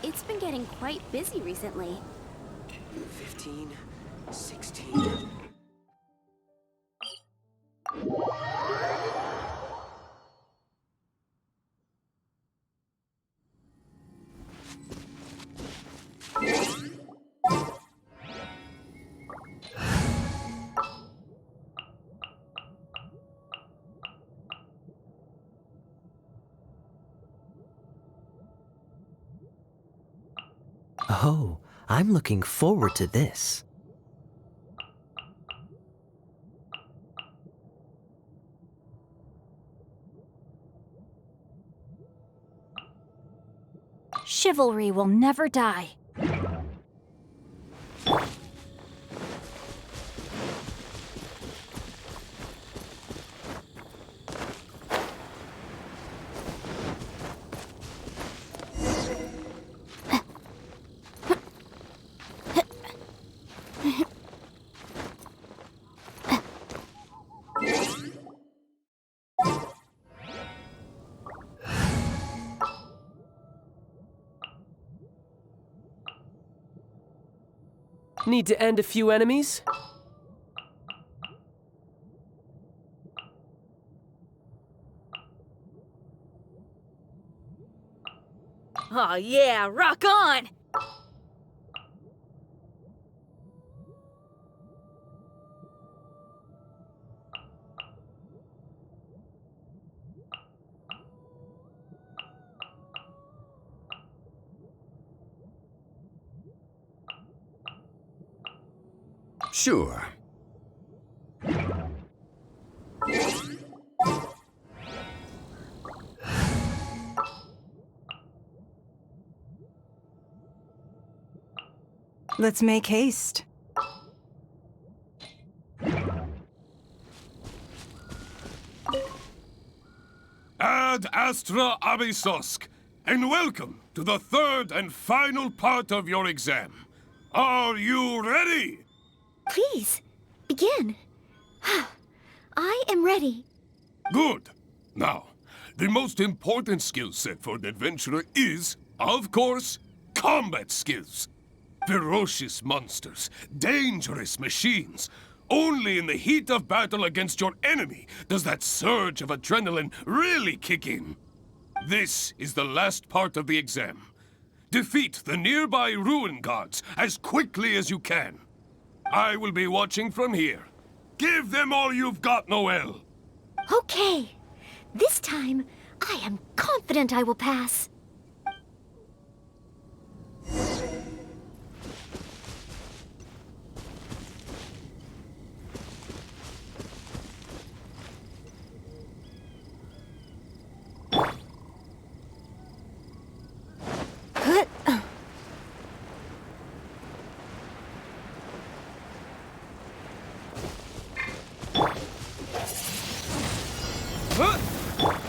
It's been getting quite busy recently. 15, 16. Oh, I'm looking forward to this. Chivalry will never die. Need to end a few enemies? Oh yeah, rock on! Sure. Let's make haste. Ad Astra Abysosk, and welcome to the third and final part of your exam. Are you ready? Please, begin. I am ready. Good. Now, the most important skill set for an adventurer is, of course, combat skills. Ferocious monsters, dangerous machines. Only in the heat of battle against your enemy does that surge of adrenaline really kick in. This is the last part of the exam. Defeat the nearby ruin gods as quickly as you can. I will be watching from here. Give them all you've got, Noel. Okay. This time, I am confident I will pass.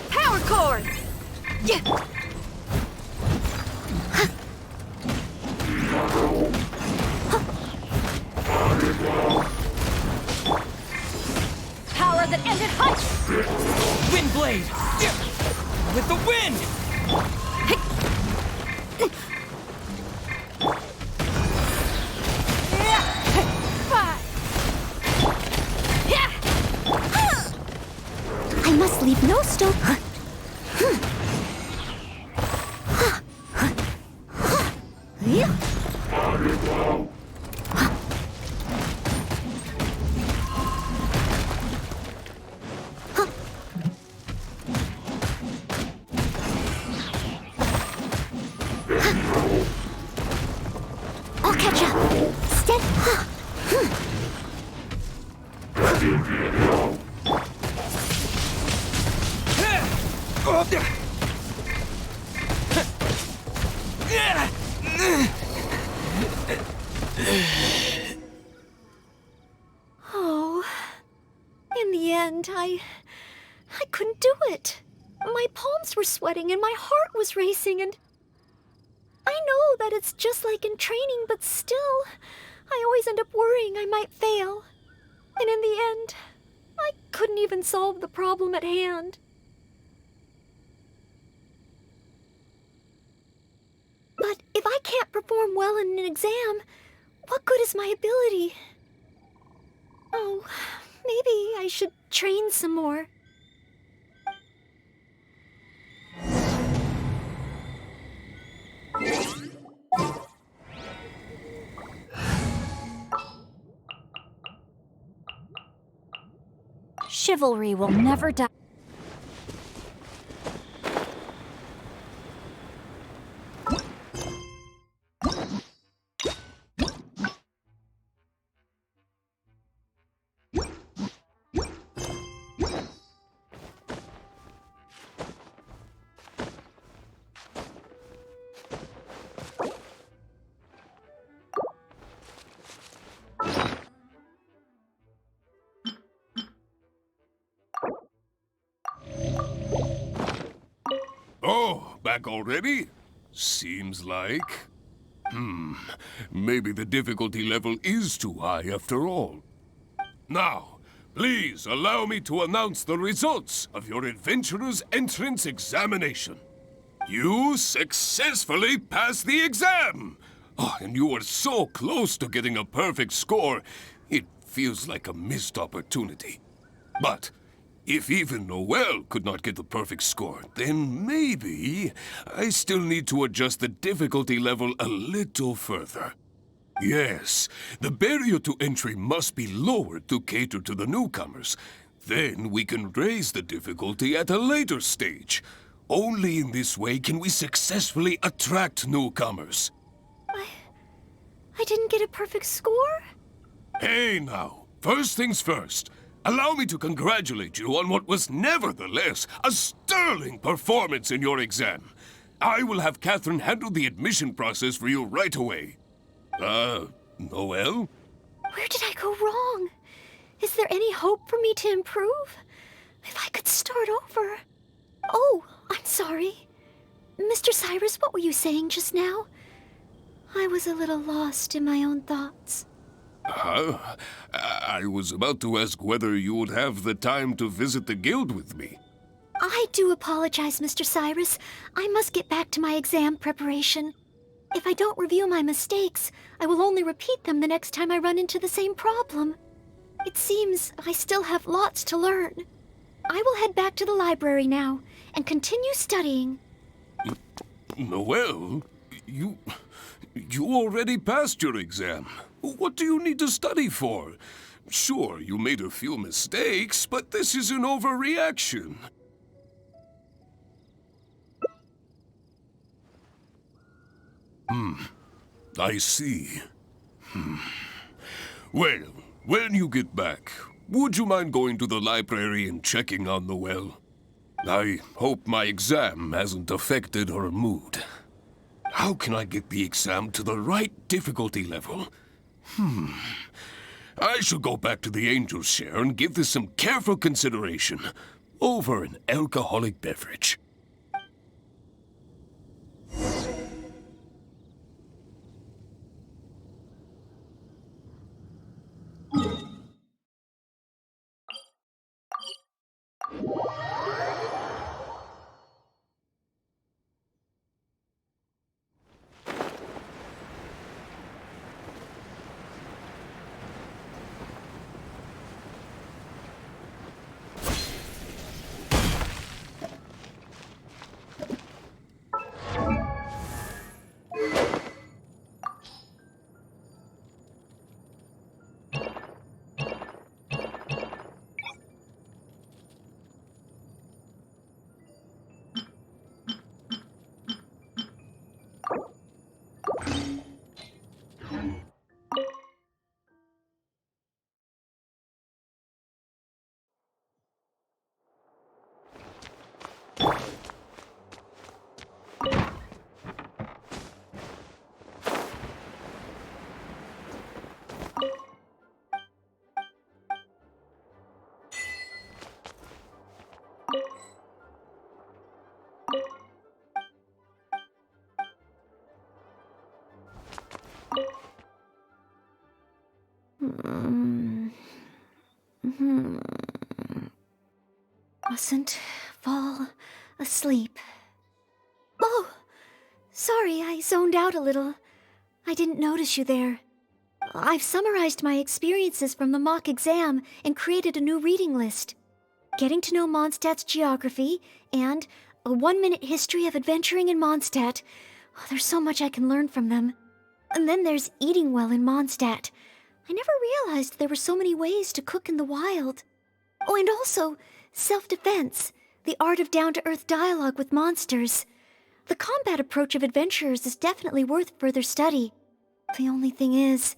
Power chord! Yeah. Power that ended Hunt! Wind blade! With the wind! I must leave no stone. end, I couldn't do it. My palms were sweating and my heart was racing, and I know that it's just like in training, but still, I always end up worrying I might fail. And in the end, I couldn't even solve the problem at hand. But if I can't perform well in an exam, what good is my ability? Oh, maybe I should train some more. Chivalry will never die. Oh, back already? Seems like. Maybe the difficulty level is too high after all. Now, please allow me to announce the results of your Adventurer's Entrance Examination. You successfully passed the exam! Oh, and you were so close to getting a perfect score, it feels like a missed opportunity. But if even Noel could not get the perfect score, then maybe I still need to adjust the difficulty level a little further. Yes, the barrier to entry must be lowered to cater to the newcomers. Then we can raise the difficulty at a later stage. Only in this way can we successfully attract newcomers. I didn't get a perfect score? Hey now, first things first. Allow me to congratulate you on what was nevertheless a sterling performance in your exam. I will have Catherine handle the admission process for you right away. Noel? Where did I go wrong? Is there any hope for me to improve? If I could start over. Oh, I'm sorry. Mr. Cyrus, what were you saying just now? I was a little lost in my own thoughts. I was about to ask whether you would have the time to visit the guild with me. I do apologize, Mr. Cyrus. I must get back to my exam preparation. If I don't review my mistakes, I will only repeat them the next time I run into the same problem. It seems I still have lots to learn. I will head back to the library now and continue studying. Noel, you already passed your exam. What do you need to study for? Sure, you made a few mistakes, but this is an overreaction. I see. Well, when you get back, would you mind going to the library and checking on Noel? I hope my exam hasn't affected her mood. How can I get the exam to the right difficulty level? I should go back to the Angel's Share and give this some careful consideration over an alcoholic beverage. Mustn't fall asleep. Oh, sorry, I zoned out a little. I didn't notice you there. I've summarized my experiences from the mock exam and created a new reading list. Getting to know Mondstadt's geography and a 1-minute history of adventuring in Mondstadt. Oh, there's so much I can learn from them. And then there's eating well in Mondstadt. I never realized there were so many ways to cook in the wild. Oh, and also self-defense, the art of down-to-earth dialogue with monsters. The combat approach of adventurers is definitely worth further study. The only thing is,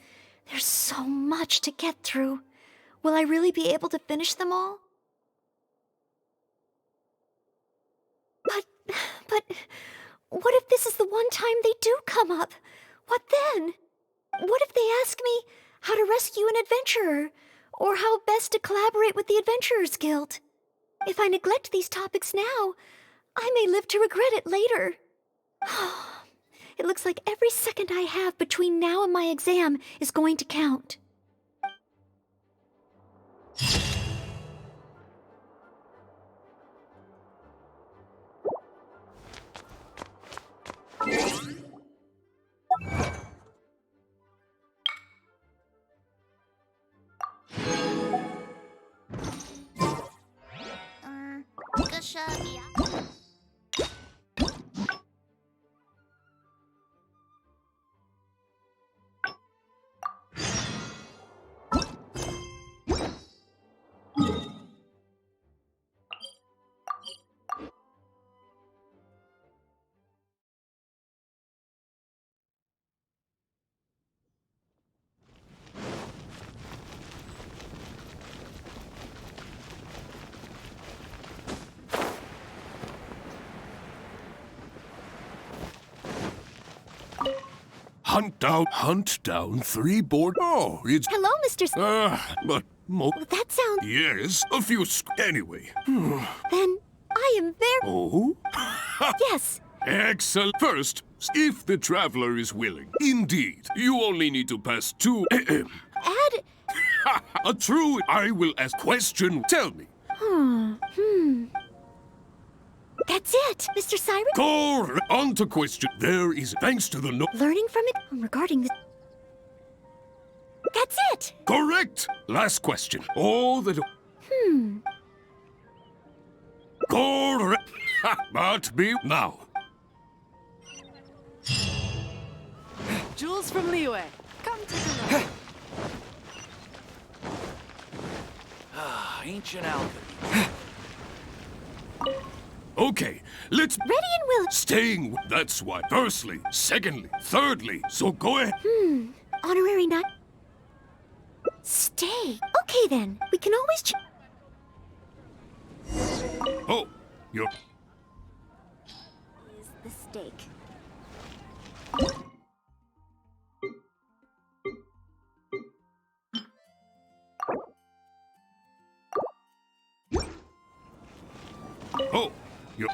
there's so much to get through. Will I really be able to finish them all? But, what if this is the one time they do come up? What then? What if they ask me how to rescue an adventurer, or how best to collaborate with the Adventurers Guild? If I neglect these topics now, I may live to regret it later. It looks like every second I have between now and my exam is going to count. Hunt down 3 board. Oh, it's. Hello, Mr. But That sounds. yes, a few. Anyway. Then I am very. Oh? Yes. Excellent. First, if the traveler is willing. Indeed, you only need to pass 2. Add. A true. I will ask question. Tell me. That's it, Mr. Siren. Go on to question. There is thanks to the no. Learning from it regarding the. That's it. Correct. Last question. Oh, the. Correct. But be now. Jules from Liyue. Come take a look. Ancient alchemy. Okay, let's. Ready and willing. Staying. That's why. Firstly, secondly, thirdly. So go ahead. Honorary knight. Stay. Okay then. We can always. Oh, you're. Is the steak. Oh, you're.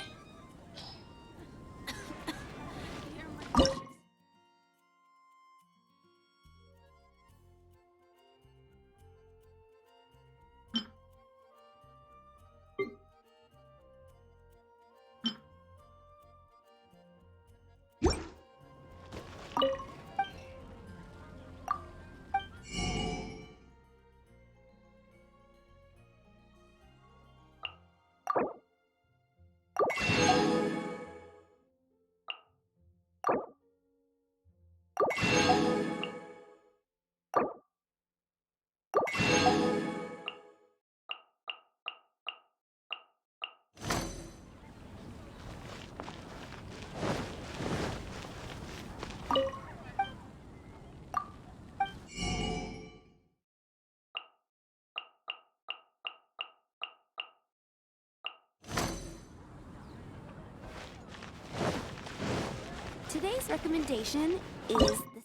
Today's recommendation is the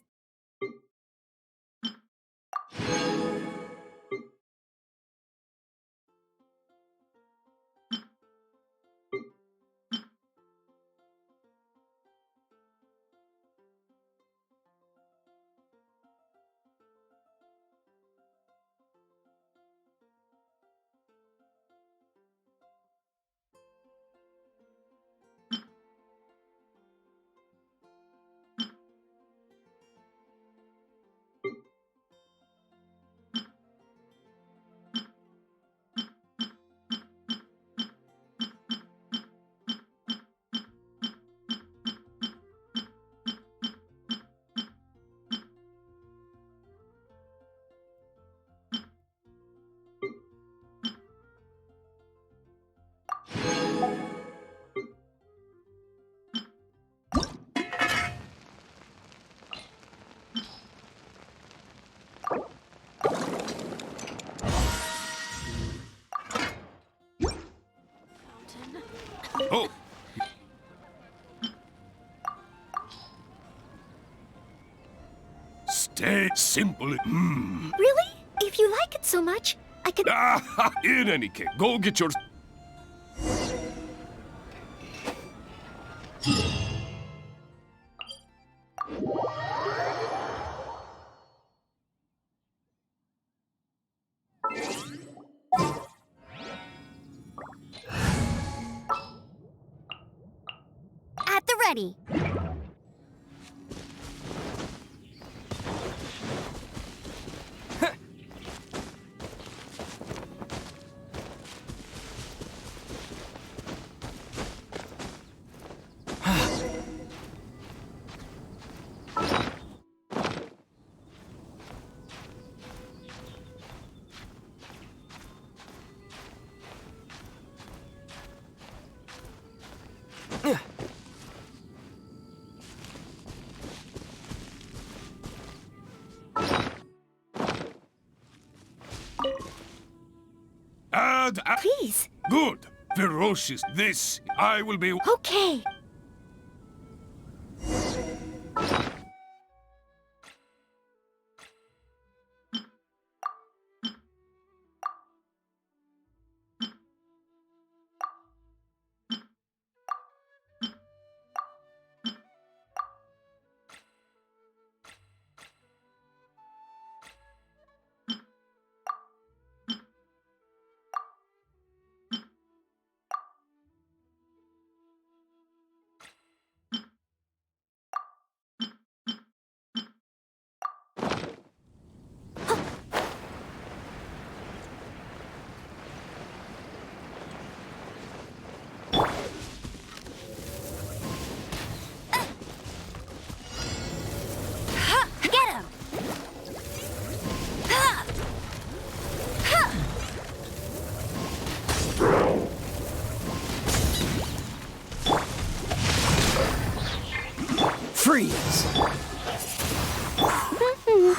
Oh. Stay simple. Really? If you like it so much, I could... In any case, go get your... At the ready. Please. Good. Ferocious. This, I will be... Okay. Get him! Freeze!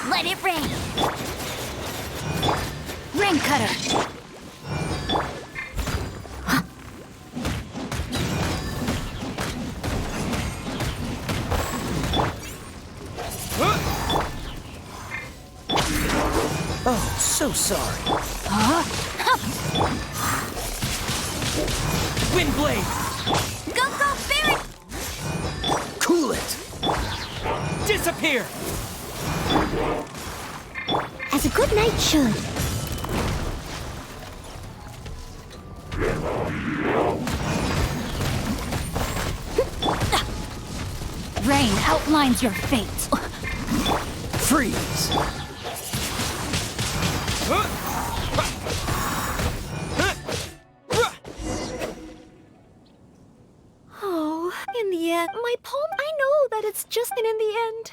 Let it rain! Rain cutter! Oh, so sorry. Wind blade! Go, go, Barret! Cool it! Disappear! As a good knight should. Rain outlines your fate. Freeze! Oh, in the end, my palm, I know that it's just in the end.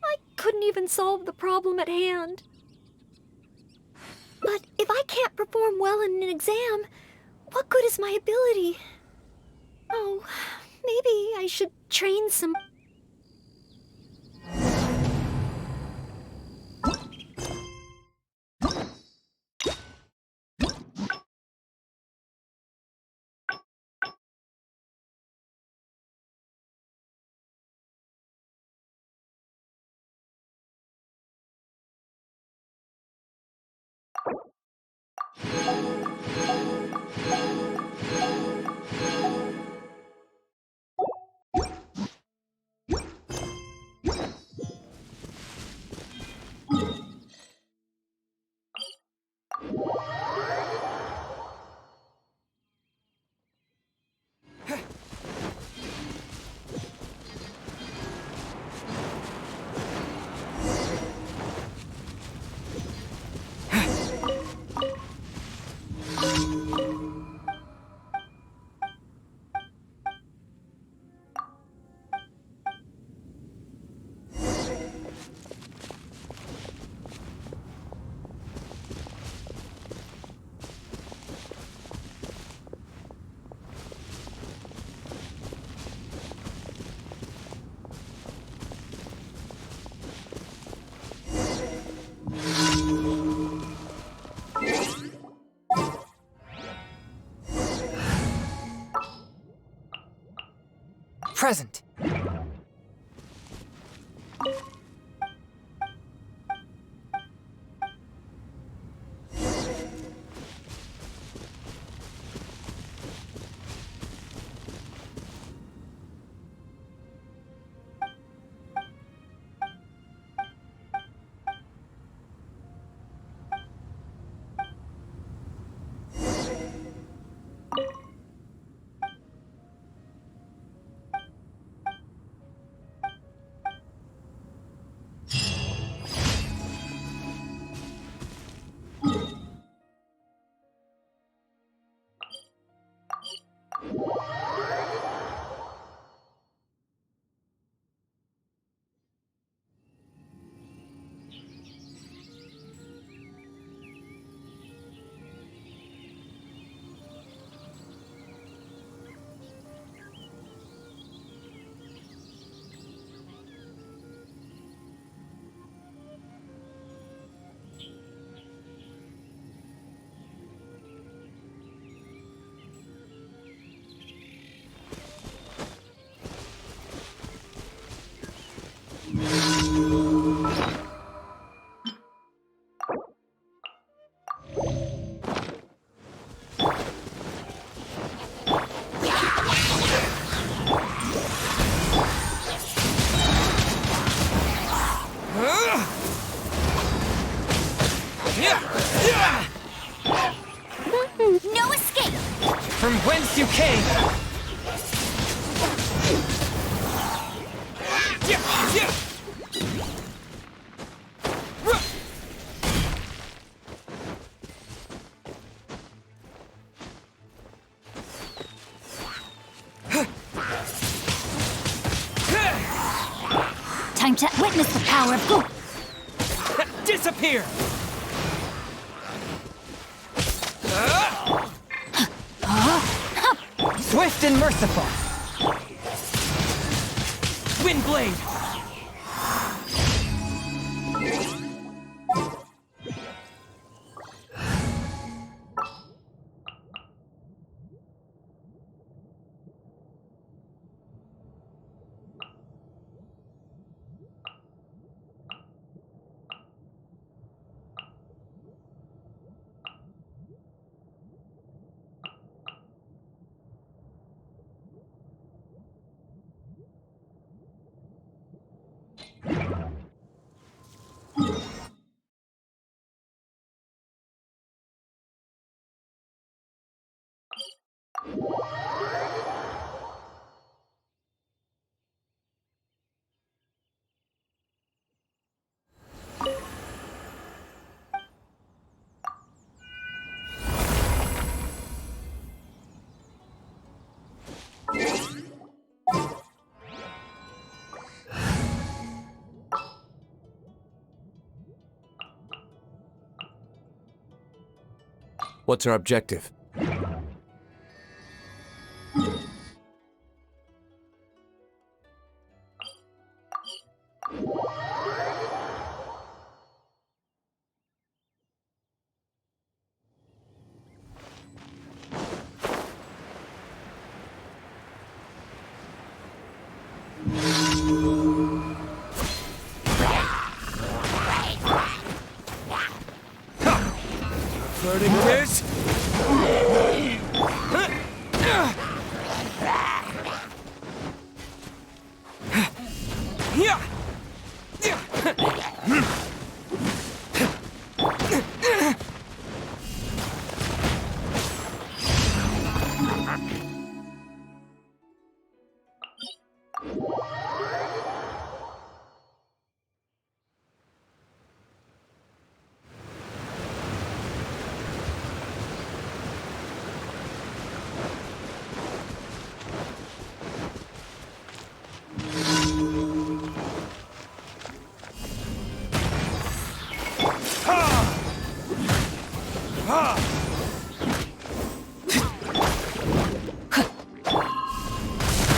I couldn't even solve the problem at hand. But if I can't perform well in an exam, what good is my ability? Oh, maybe I should train some... present. No escape! From whence you came! Time to witness the power of Goop! Disappear! Swift and merciful! Windblade! What's our objective? Flirting this?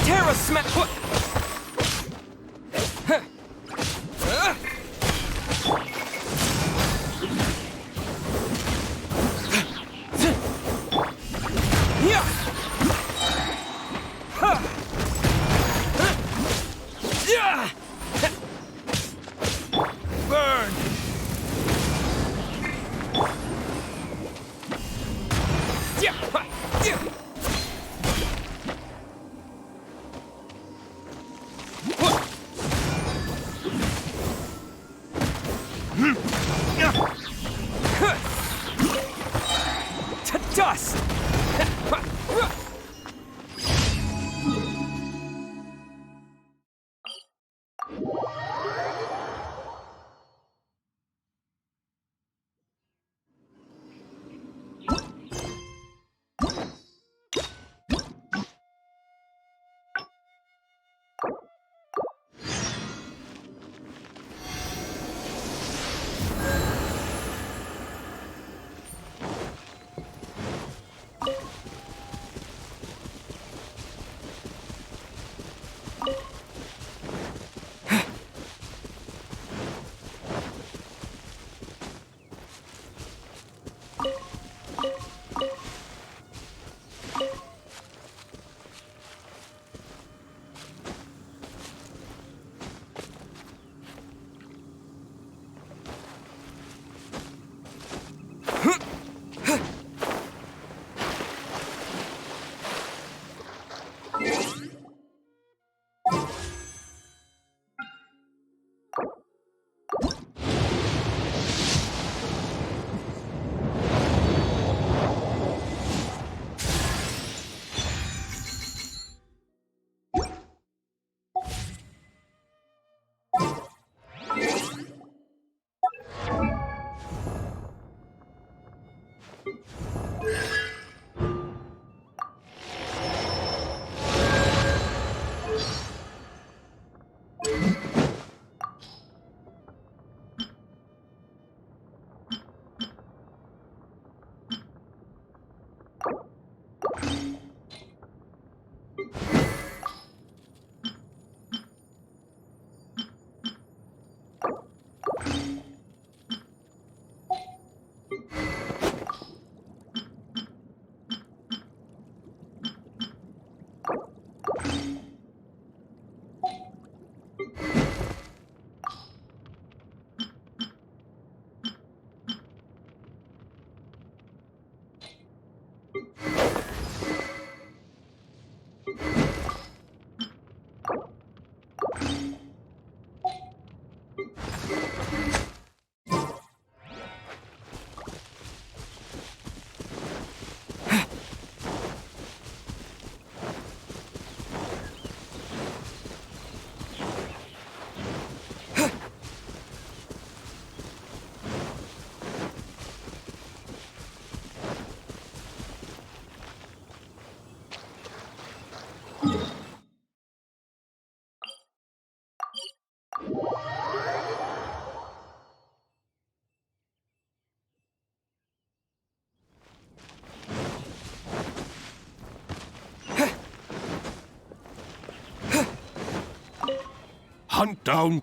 Terra smash! dust!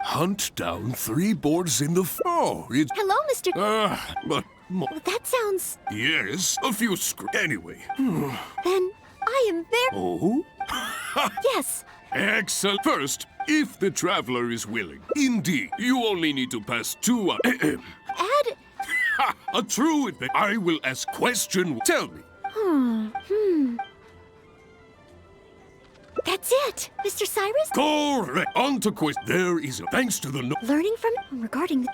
Hunt down 3 boards in the floor. It's... Hello, Mr. but... That sounds... Yes, a few Anyway. Then I am very... Oh? Yes. Excellent. First, if the traveler is willing. Indeed, you only need to pass 2... Add... A true adventure. I will ask question. Tell me. That's it, Mr. Cyrus? Correct. On to quest. There is a... Thanks to the... Learning from... regarding the...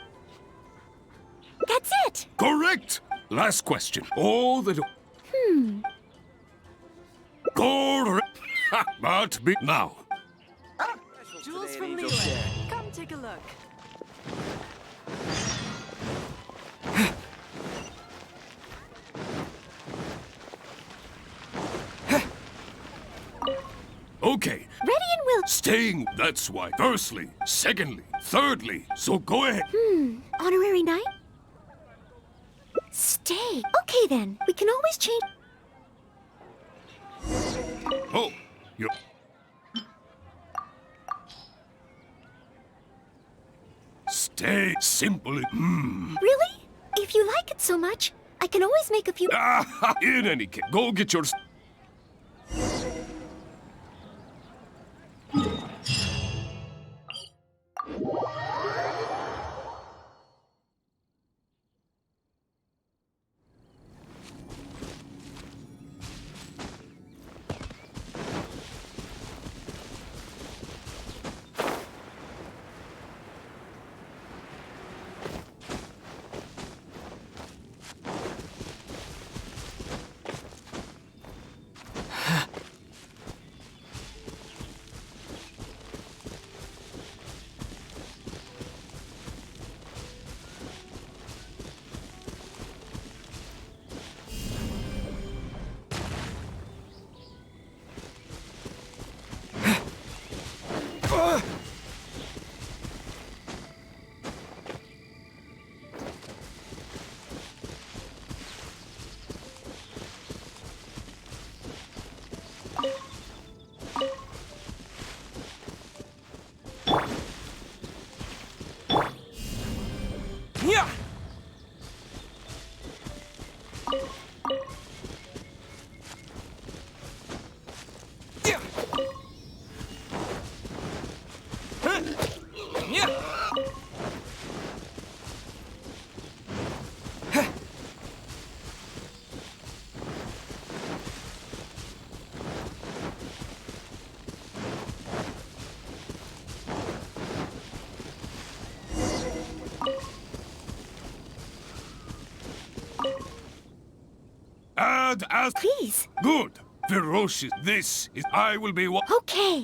That's it! Correct. Last question. All the... Correct. But be... Now. Jewels from Leland. Come take a look. Okay. Ready and will... Staying, that's why. Firstly, secondly, thirdly. So go ahead. Honorary knight? Stay. Okay then. We can always change... Oh, you... Stay simply. Really? If you like it so much, I can always make a few... In any case, go get your... Add as... Please. Good. Ferocious. This is... I will be... Okay.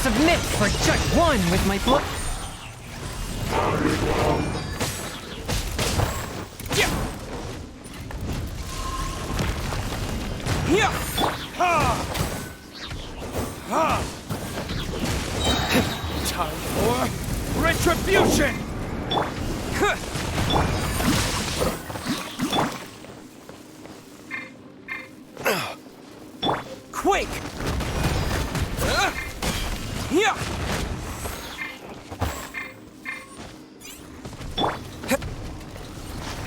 Submit for just one with my blood. Yeah. Yeah. Ha. Ha. Time for retribution. Quake. Yeah.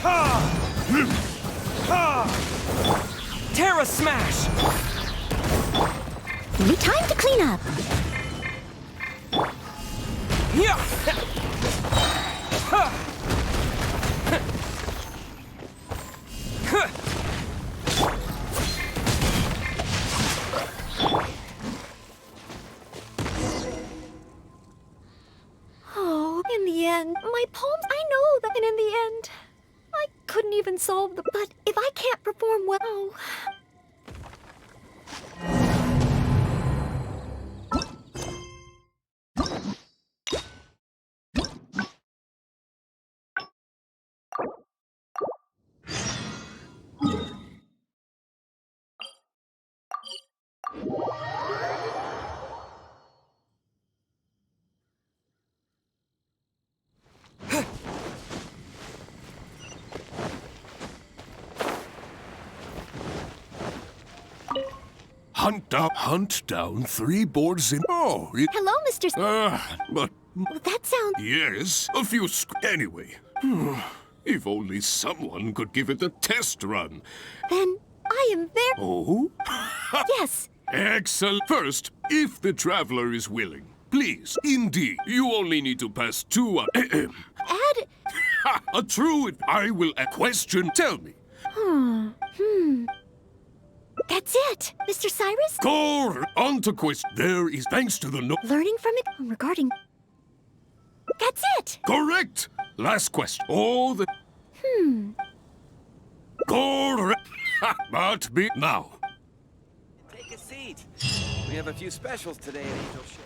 Ha! Ha! Terra Smash! Give me time to clean up. Yeah! Ha! Oh, in the end, my palms, I know that in the end, I couldn't even solve the... But if I can't perform well... Hunt down 3 boards in... Oh, it... Hello, Mr. but... Well, that sounds... Yes, a few Anyway, if only someone could give it a test run. Then I am very... Oh? Yes. Excellent. First, if the traveler is willing, please, indeed, you only need to pass 2... Add... A true... I will... A question. Tell me. That's it, Mr. Cyrus? Go on to quest. There is thanks to the no... Learning from it regarding... That's it! Correct! Last question. All the... Correct. But be... Now. Take a seat. We have a few specials today at Angel Share.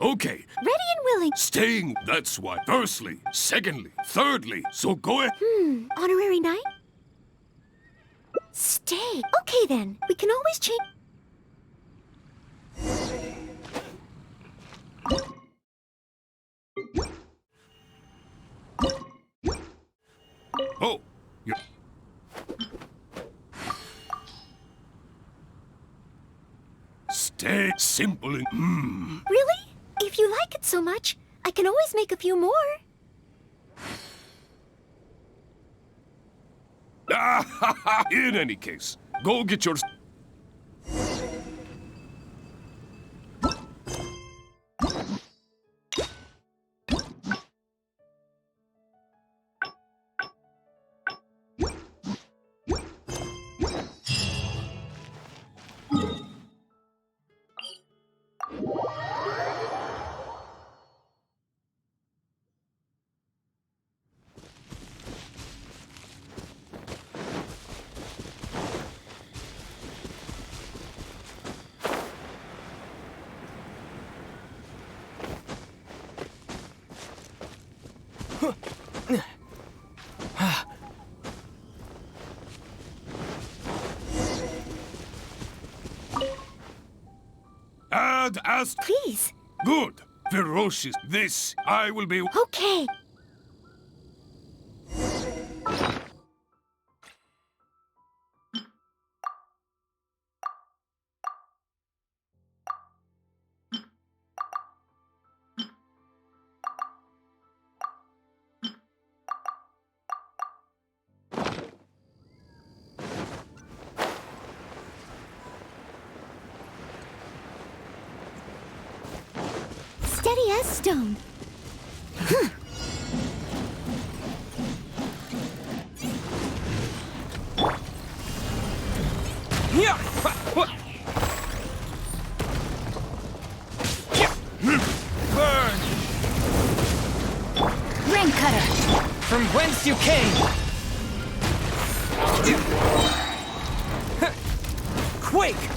Okay. Ready and willing. Staying, that's why. Firstly, secondly, thirdly, so go ahead. Honorary knight? Stay. Okay then. We can always change... Oh, you... simple and Really? If you like it so much, I can always make a few more. In any case, go get your... Please. Good. Ferocious. This, I will be... Okay. Steady as stone. Yeah. Burn! Rain cutter. From whence you came! Quake!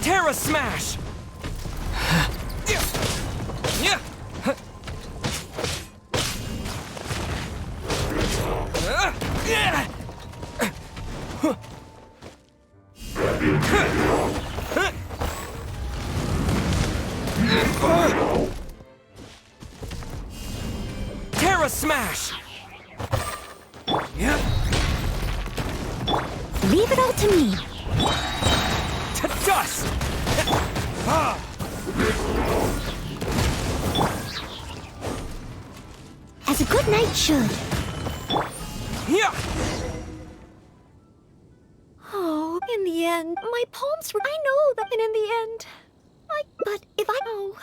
Terra Smash! Terra Smash! Leave it all to me. To dust! As a good knight should. Yeah! Oh, in the end, my palms were... I know that, and in the end... But if I... Oh...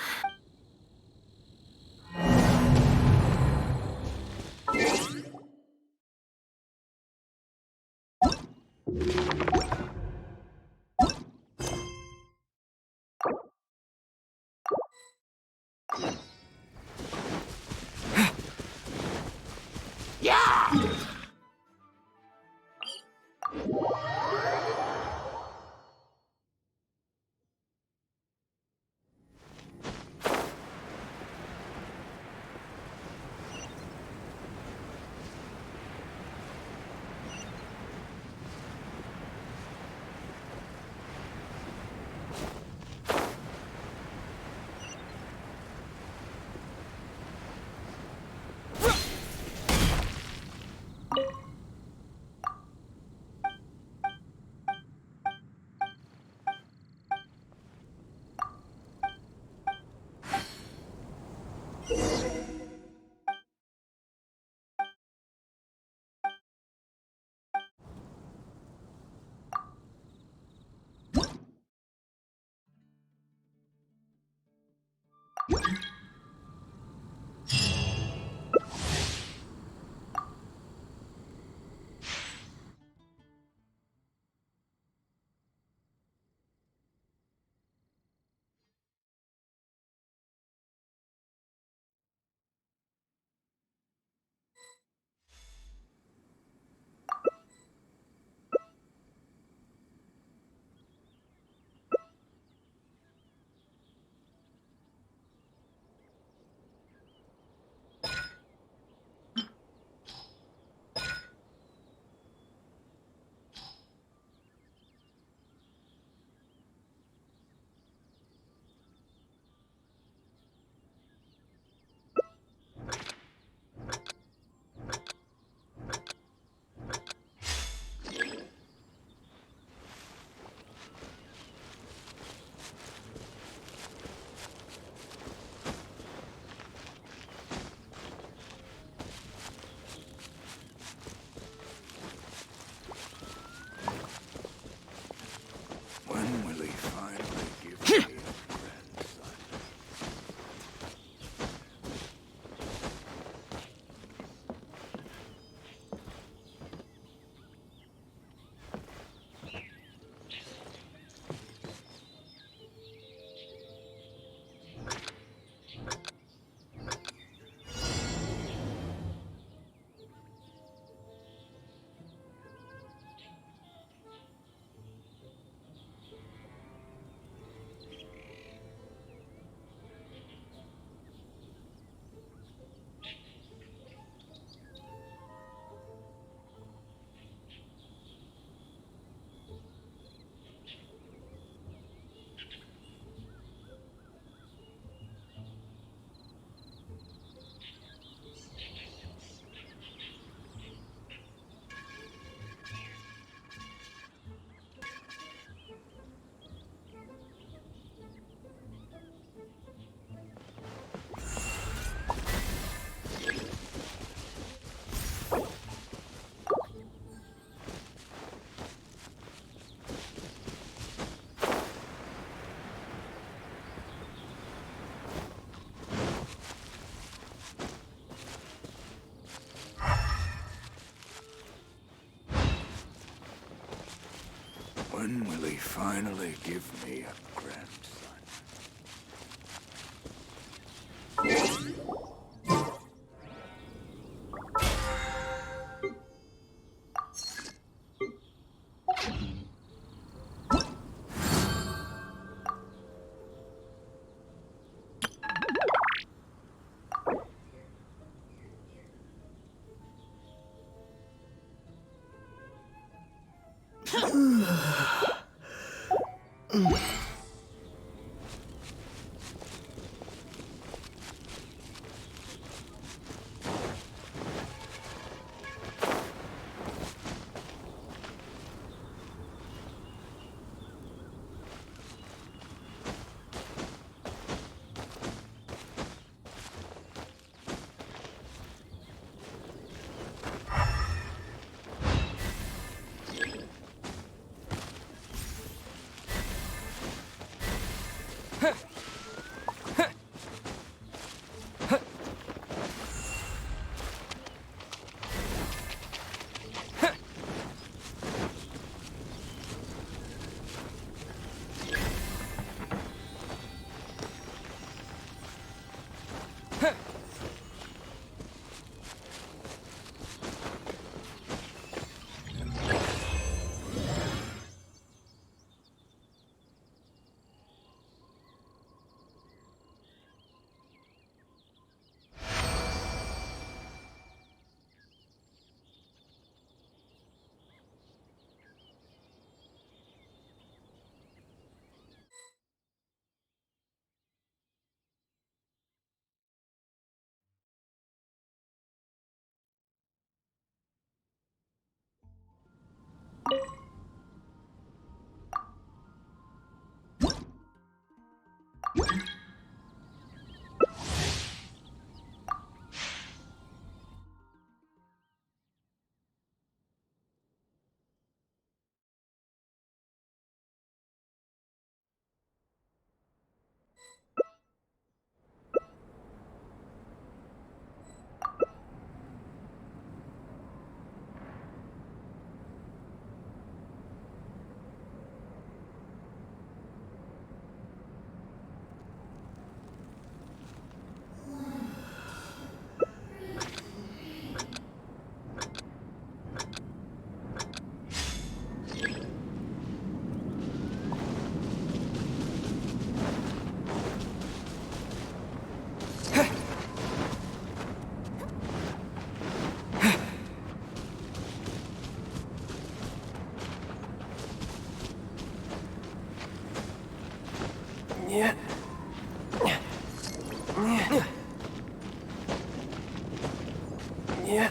When will he finally give me a grandson? Yeah. Yeah.